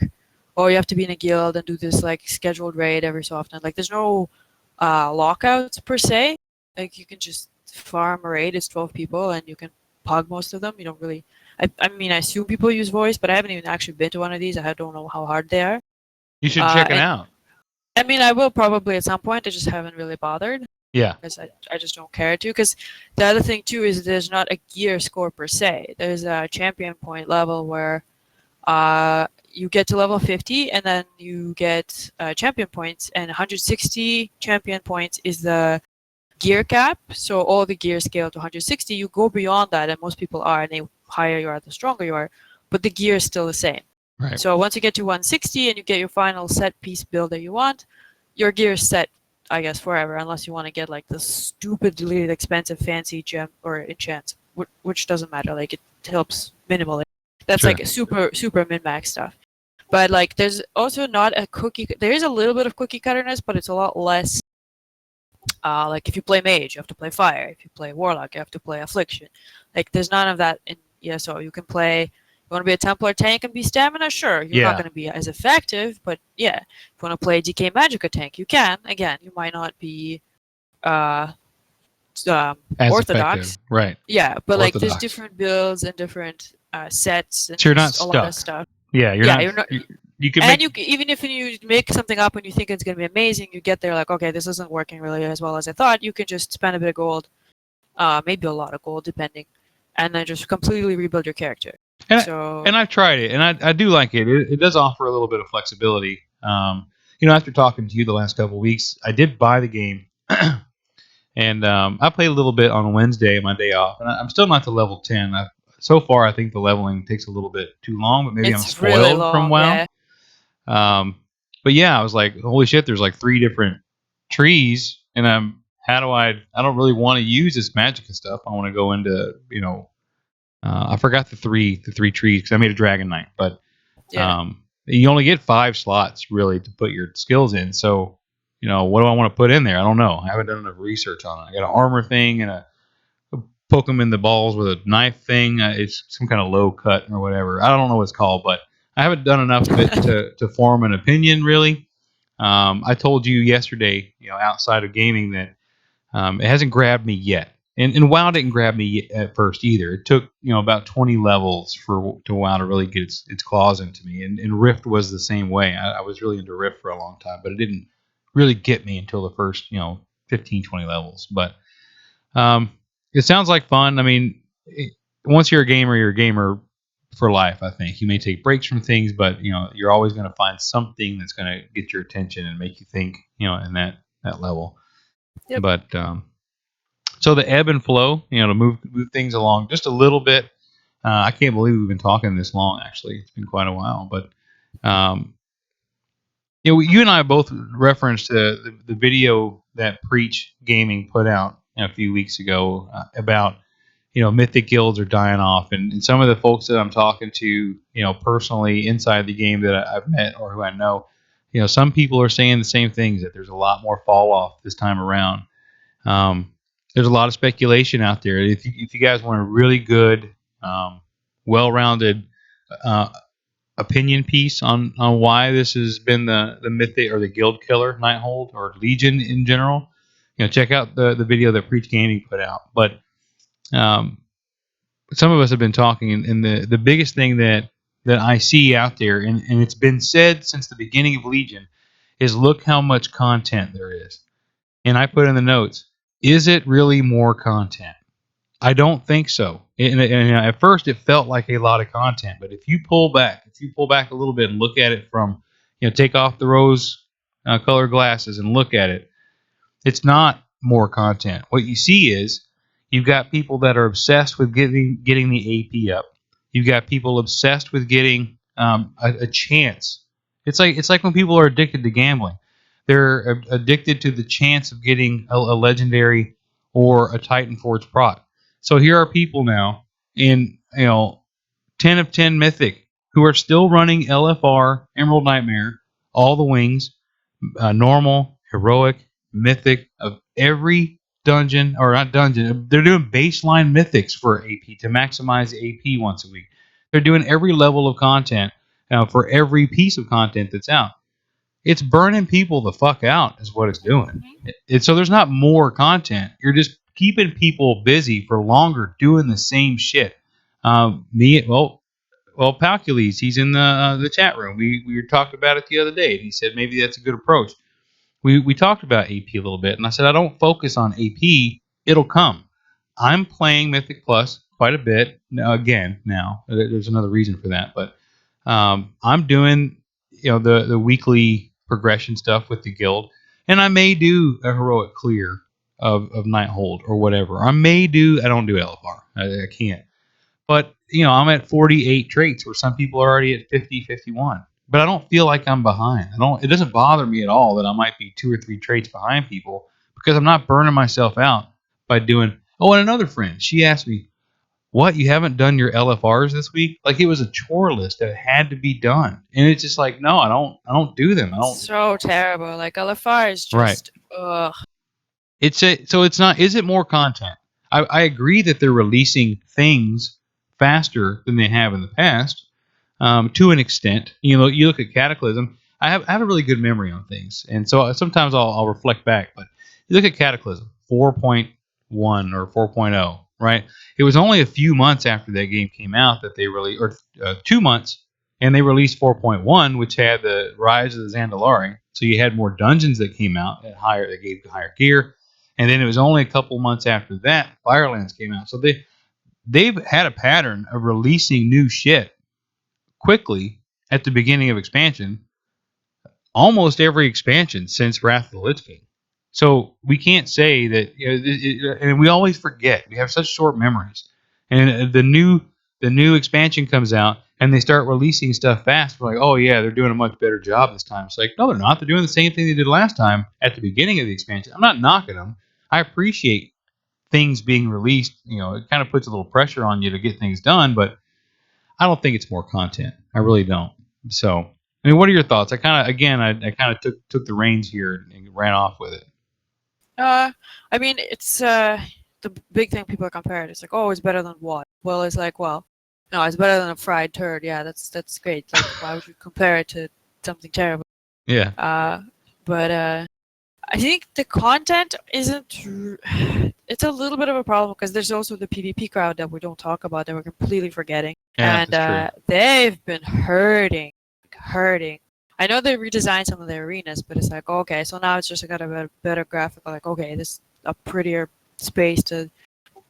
oh, you have to be in a guild and do this like scheduled raid every so often. Like there's no lockouts per se. Like you can just farm a raid. It's 12 people and you can pug most of them. You don't really. I mean, I assume people use voice, but I haven't even actually been to one of these. I don't know how hard they are. You should check it And out. I mean, I will probably at some point. I just haven't really bothered Yeah. because I just don't care to. Because the other thing too is there's not a gear score per se. There's a champion point level where you get to level 50 and then you get champion points, and 160 champion points is the gear cap. So all the gear scale to 160. You go beyond that, and most people are, and the higher you are, the stronger you are. But the gear is still the same. Right. So once you get to 160 and you get your final set piece build that you want, your gear is set, I guess, forever, unless you want to get like the stupidly expensive fancy gem or enchant, which doesn't matter. Like it helps minimally. That's Sure. like a super min max stuff. But like there's also not a cookie. There is a little bit of cookie cutterness, but it's a lot less. Like if you play mage, you have to play fire. If you play warlock, you have to play affliction. Like there's none of that in ESO. You can play. You want to be a Templar tank and be stamina? Sure, you're not Yeah. going to be as effective, but yeah. If you want to play DK Magicka tank, you can. Again, you might not be uh, As effective. orthodox. Right. Yeah, but like there's Orthodox. different builds and different sets and So you're not just a lot of stuck. stuff. Yeah. You're Yeah, not. you're not. You can And make. even if you make something up and you think it's going to be amazing, you get there like, okay, this isn't working really as well as I thought. You can just spend a bit of gold, maybe a lot of gold, depending, and then just completely rebuild your character. And, So and I've tried it, and I do like it. It does offer a little bit of flexibility. After talking to you the last couple of weeks, I did buy the game, and I played a little bit on Wednesday, my day off, and I'm still not to level 10. So far, I think the leveling takes a little bit too long, but maybe I'm it's really spoiled from long. WoW. Yeah, Um, but yeah, I was like, holy shit, there's like 3 different trees, and I don't really want to use this magic and stuff. I want to go into, I forgot the three trees because I made a Dragon Knight, but yeah. you only get 5 slots really to put your skills in. So, what do I want to put in there? I don't know. I haven't done enough research on it. I got an armor thing and a poke them in the balls with a knife thing. It's some kind of low cut or whatever. I don't know what it's called, but I haven't done enough of it to form an opinion really. I told you yesterday, outside of gaming, that it hasn't grabbed me yet. And WoW didn't grab me at first either. It took about 20 levels to WoW to really get its claws into me. And Rift was the same way. I was really into Rift for a long time, but it didn't really get me until the first 15, 20 levels. But um, it sounds like fun. I mean, once you're a gamer for life. I think you may take breaks from things, but you're always going to find something that's going to get your attention and make you think. In that level. Yep. But so the ebb and flow, to move things along just a little bit. I can't believe we've been talking this long. Actually, it's been quite a while. But you and I both referenced the video that Preach Gaming put out a few weeks ago about mythic guilds are dying off, and some of the folks that I'm talking to, personally inside the game that I've met or who I know, some people are saying the same things, that there's a lot more fall off this time around. Um, there's a lot of speculation out there. If you guys want a really good, well-rounded uh, opinion piece on why this has been the mythic or the guild killer Nighthold or Legion in general, check out the video that Preach Gaming put out. But um, some of us have been talking, and the biggest thing that I see out there, and it's been said since the beginning of Legion, is look how much content there is. And I put in the notes, is it really more content? I don't think so. And at first, it felt like a lot of content, but if you pull back a little bit and look at it from, take off the rose colored glasses and look at it, it's not more content. What you see is you've got people that are obsessed with getting the AP up. You've got people obsessed with getting a chance. It's like when people are addicted to gambling. They're addicted to the chance of getting a legendary or a Titan Forge prot. So here are people now in 10 of 10 mythic who are still running LFR, Emerald Nightmare, all the wings, normal, heroic, mythic of every dungeon, or not dungeon. They're doing baseline mythics for AP to maximize AP once a week. They're doing every level of content for every piece of content that's out. It's burning people the fuck out, is what it's doing. So there's not more content. You're just keeping people busy for longer doing the same shit. Well, Palcules, he's in the chat room. We talked about it the other day, and he said maybe that's a good approach. We talked about AP a little bit, and I said I don't focus on AP. It'll come. I'm playing Mythic Plus quite a bit again now. There's another reason for that, but I'm doing the weekly progression stuff with the guild, and I may do a heroic clear of Nighthold or whatever. I don't do LFR. I can't. But, I'm at 48 traits where some people are already at 50, 51. But I don't feel like I'm behind. It doesn't bother me at all that I might be 2 or 3 traits behind people because I'm not burning myself out by doing. Oh, and another friend, she asked me, "What, you haven't done your LFRs this week?" Like it was a chore list that had to be done. And it's just like, no, I don't do them. I don't. So terrible. Like LFR is Right. just ugh. It's not. Is it more content? I agree that they're releasing things faster than they have in the past, to an extent. You look at Cataclysm. I have a really good memory on things, and so sometimes I'll reflect back. But you look at Cataclysm 4.1 or 4.0, right? It was only a few months after that game came out that they really, or 2 months, and they released 4.1, which had the Rise of the Zandalari. So you had more dungeons that came out that gave higher gear. And then it was only a couple months after that Firelands came out. So they've had a pattern of releasing new shit quickly at the beginning of expansion, almost every expansion since Wrath of the Lich King. So we can't say that, and we always forget. We have such short memories. And the new expansion comes out, and they start releasing stuff fast. We're like, oh yeah, they're doing a much better job this time. It's like, no, they're not. They're doing the same thing they did last time at the beginning of the expansion. I'm not knocking them. I appreciate things being released. It kind of puts a little pressure on you to get things done, but I don't think it's more content. I really don't. So, I mean, what are your thoughts? I kind of took the reins here and ran off with it. I mean, it's the big thing people compare it. It's like, oh, it's better than what? Well, it's like, well, no, it's better than a fried turd. Yeah, that's great. Like, why would you compare it to something terrible? Yeah. But I think the content isn't. It's a little bit of a problem because there's also the PvP crowd that we don't talk about that we're completely forgetting, Yeah, and they've been hurting. I know they redesigned some of the arenas, but it's like, okay, so now it's just got a better graphic. Like, okay, this is a prettier space to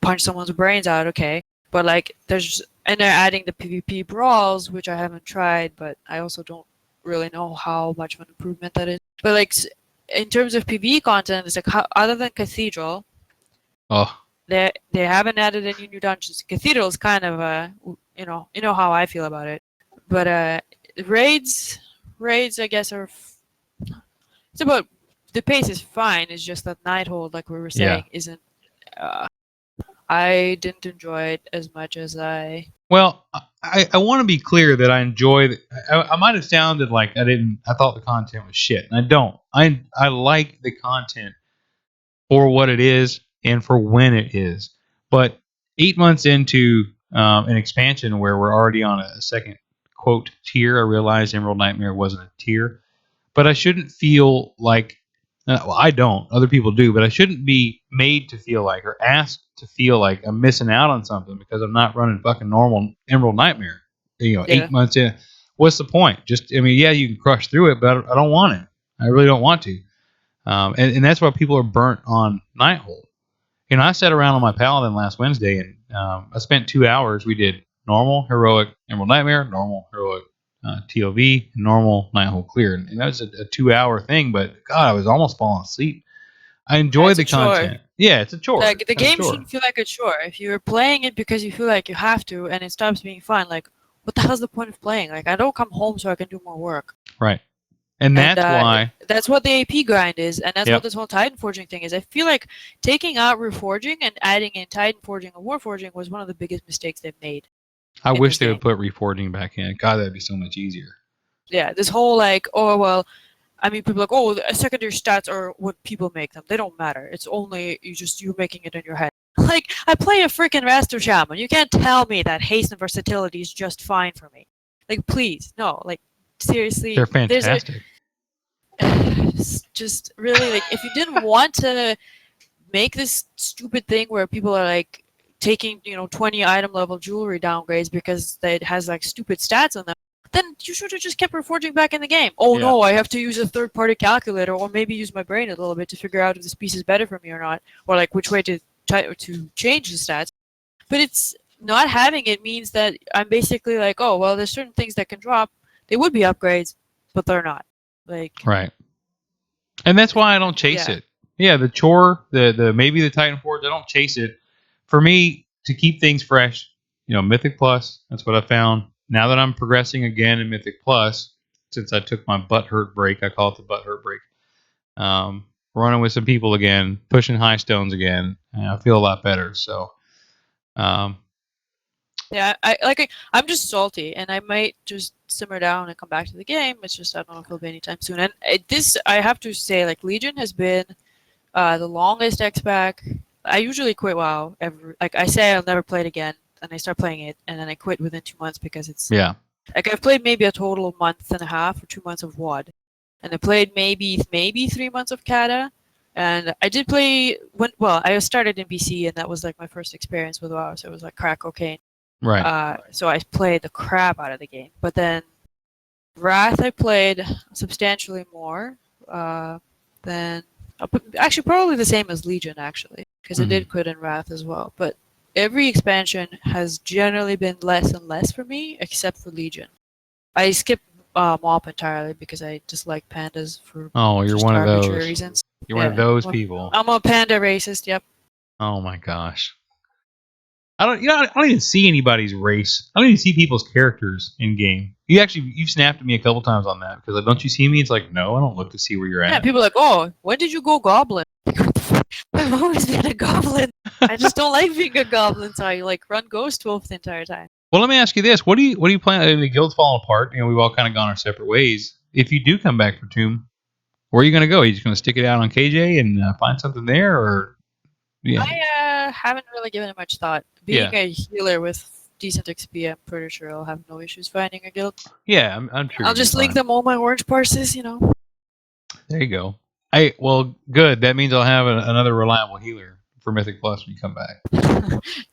punch someone's brains out. Okay, but like, and they're adding the PvP brawls, which I haven't tried, but I also don't really know how much of an improvement that is. But like, in terms of PvE content, it's like other than Cathedral, they haven't added any new dungeons. Cathedral is kind of you know how I feel about it, but raids, I guess it's about the pace is fine. It's just that Nighthold, like we were saying, isn't. I didn't enjoy it as much as I. Well, I want to be clear that I enjoy. I might have sounded like I thought the content was shit, and I don't. I like the content for what it is and for when it is. But 8 months into an expansion where we're already on a second quote tier, I realized Emerald Nightmare wasn't a tier, but I shouldn't feel like. Well, I don't. Other people do, but I shouldn't be made to feel like or asked to feel like I'm missing out on something because I'm not running fucking normal Emerald Nightmare. 8 months in, what's the point? Yeah, you can crush through it, but I don't want it. I really don't want to. And that's why people are burnt on Nighthold. I sat around on my Paladin last Wednesday, and I spent 2 hours. We did normal, heroic, Emerald Nightmare, normal, heroic, TOV, normal, Nighthold clear. And that was a 2 hour thing, but God, I was almost falling asleep. I enjoyed the content. Yeah, it's a chore. Like, the game shouldn't feel like a chore. If you're playing it because you feel like you have to and it stops being fun, like, what the hell's the point of playing? Like, I don't come home so I can do more work. Right. And that's why. That's what the AP grind is, and that's what this whole Titan Forging thing is. I feel like taking out Reforging and adding in Titan Forging and Warforging was one of the biggest mistakes they've made. I in wish this they game. would put reforging back in. God, that'd be so much easier. Yeah, this whole like, oh well, I mean, people are like, oh, the secondary stats are what people make them. They don't matter. It's only you making it in your head. Like, I play a freaking Master Shaman. You can't tell me that haste and versatility is just fine for me. Like, please, no. Like, seriously, They're fantastic. just really like, if you didn't want to make this stupid thing where people are like taking 20 item level jewelry downgrades because it has like stupid stats on them, then you should have just kept reforging back in the game. Oh Yeah. no, I have to use a third party calculator or maybe use my brain a little bit to figure out if this piece is better for me or not, or like which way to change the stats. But it's not having it means that I'm basically like, oh well, there's certain things that can drop. They would be upgrades, but they're not. Like, Right. And that's why I don't chase yeah. it. Yeah, the chore, the maybe the Titan Forge, I don't chase it. For me, to keep things fresh, Mythic Plus, that's what I found. Now that I'm progressing again in Mythic Plus, since I took my butt hurt break, I call it the butt hurt break. Running with some people again, pushing high stones again, and I feel a lot better. So, um, Yeah, I'm just salty, and I might just simmer down and come back to the game. It's just I don't know if it'll be anytime soon. And this, I have to say, like Legion has been the longest X-Pack. I usually quit WoW like I say I'll never play it again, and I start playing it, and then I quit within 2 months because it's yeah, like I've played maybe a total of month and a half or 2 months of WoD, and I played maybe 3 months of Kata, and I did play I started in BC, and that was like my first experience with WoW, so it was like crack cocaine. right. So I played the crap out of the game. But then Wrath I played substantially more than actually probably the same as Legion actually, because I did quit in Wrath as well. But every expansion has generally been less and less for me, except for Legion. I skipped MoP entirely because I dislike pandas for Oh, you're just one of arbitrary those. reasons. You're one of those people. I'm a panda racist. Yep. Oh my gosh. I don't even see anybody's race. I don't even see people's characters in game. You've snapped at me a couple times on that because don't you see me? It's like, no, I don't look to see where you're Yeah, at. people are like, oh, when did you go goblin? I've always been a goblin. I just don't like being a goblin, so I like run Ghost Wolf the entire time. Well, let me ask you this: what do you plan? The guild's falling apart. We've all kind of gone our separate ways. If you do come back for Tomb, where are you going to go? Are you just going to stick it out on KJ and find something there, or yeah, I haven't really given it much thought. Being yeah, a healer with decent XP, I'm pretty sure I'll have no issues finding a guild. yeah? I'm sure I'll you'll be just link fine. them all my orange parses, There you go. Well, good. That means I'll have another reliable healer for Mythic Plus when you come back.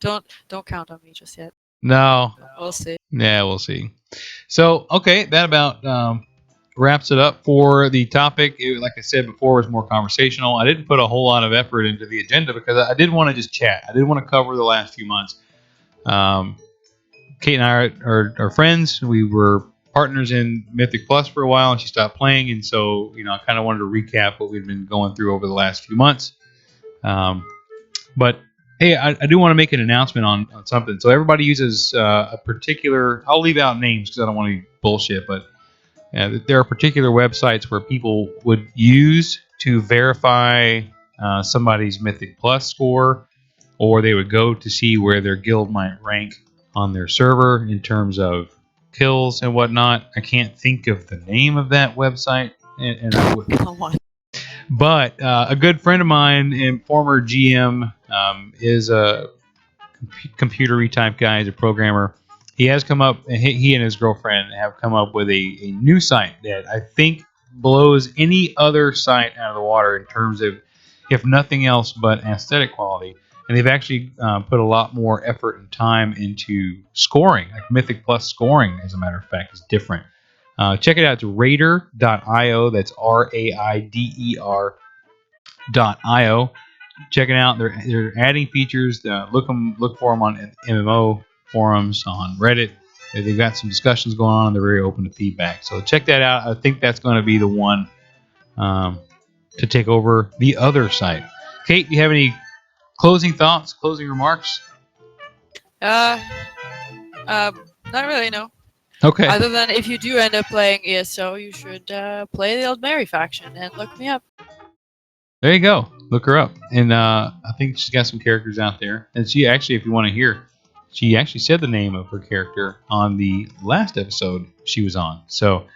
Don't count on me just yet. No, We'll see. yeah, we'll see. So, okay, that about wraps it up for the topic. Like I said before, it was more conversational. I didn't put a whole lot of effort into the agenda because I did want to just chat. I didn't want to cover the last few months. Kate and I are friends. We were partners in Mythic Plus for a while, and she stopped playing. And so, I kind of wanted to recap what we've been going through over the last few months. But hey, I do want to make an announcement on something. So everybody uses a particular. I'll leave out names because I don't want to be bullshit. But there are particular websites where people would use to verify somebody's Mythic Plus score, or they would go to see where their guild might rank on their server in terms of kills and whatnot. I can't think of the name of that website, and I would. Come on. But a good friend of mine and former GM is a computer type guy. He's a programmer. He has come up, he and his girlfriend have come up with a new site that I think blows any other site out of the water in terms of, if nothing else, but aesthetic quality. And they've actually put a lot more effort and time into scoring. Like Mythic Plus scoring, as a matter of fact, is different. Check it out. It's Raider.io. That's RAIDER.io. Check it out. They're adding features. Look for them on MMO forums, on Reddit. They've got some discussions going on, and they're very open to feedback. So check that out. I think that's going to be the one to take over the other site. Kate, do you have any closing thoughts, closing remarks? Uh, not really, no. Okay. Other than if you do end up playing ESO, you should play the Old Mary faction and look me up. There you go. Look her up. And I think she's got some characters out there. And she actually, if you want to hear, She actually said the name of her character on the last episode she was on. So,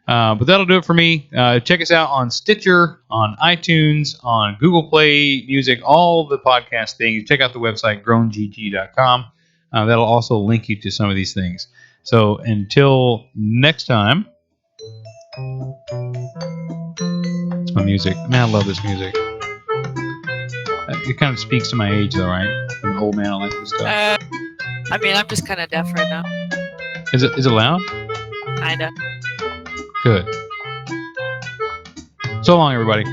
but that'll do it for me. Check us out on Stitcher, on iTunes, on Google Play Music, all the podcast things. Check out the website, growngg.com. That'll also link you to some of these things. So until next time, it's my music. Man, I love this music. It kind of speaks to my age, though, right? I'm an old man. I like this stuff. I mean, I'm just kind of deaf right now. Is it loud? Kinda. Good. So long, everybody.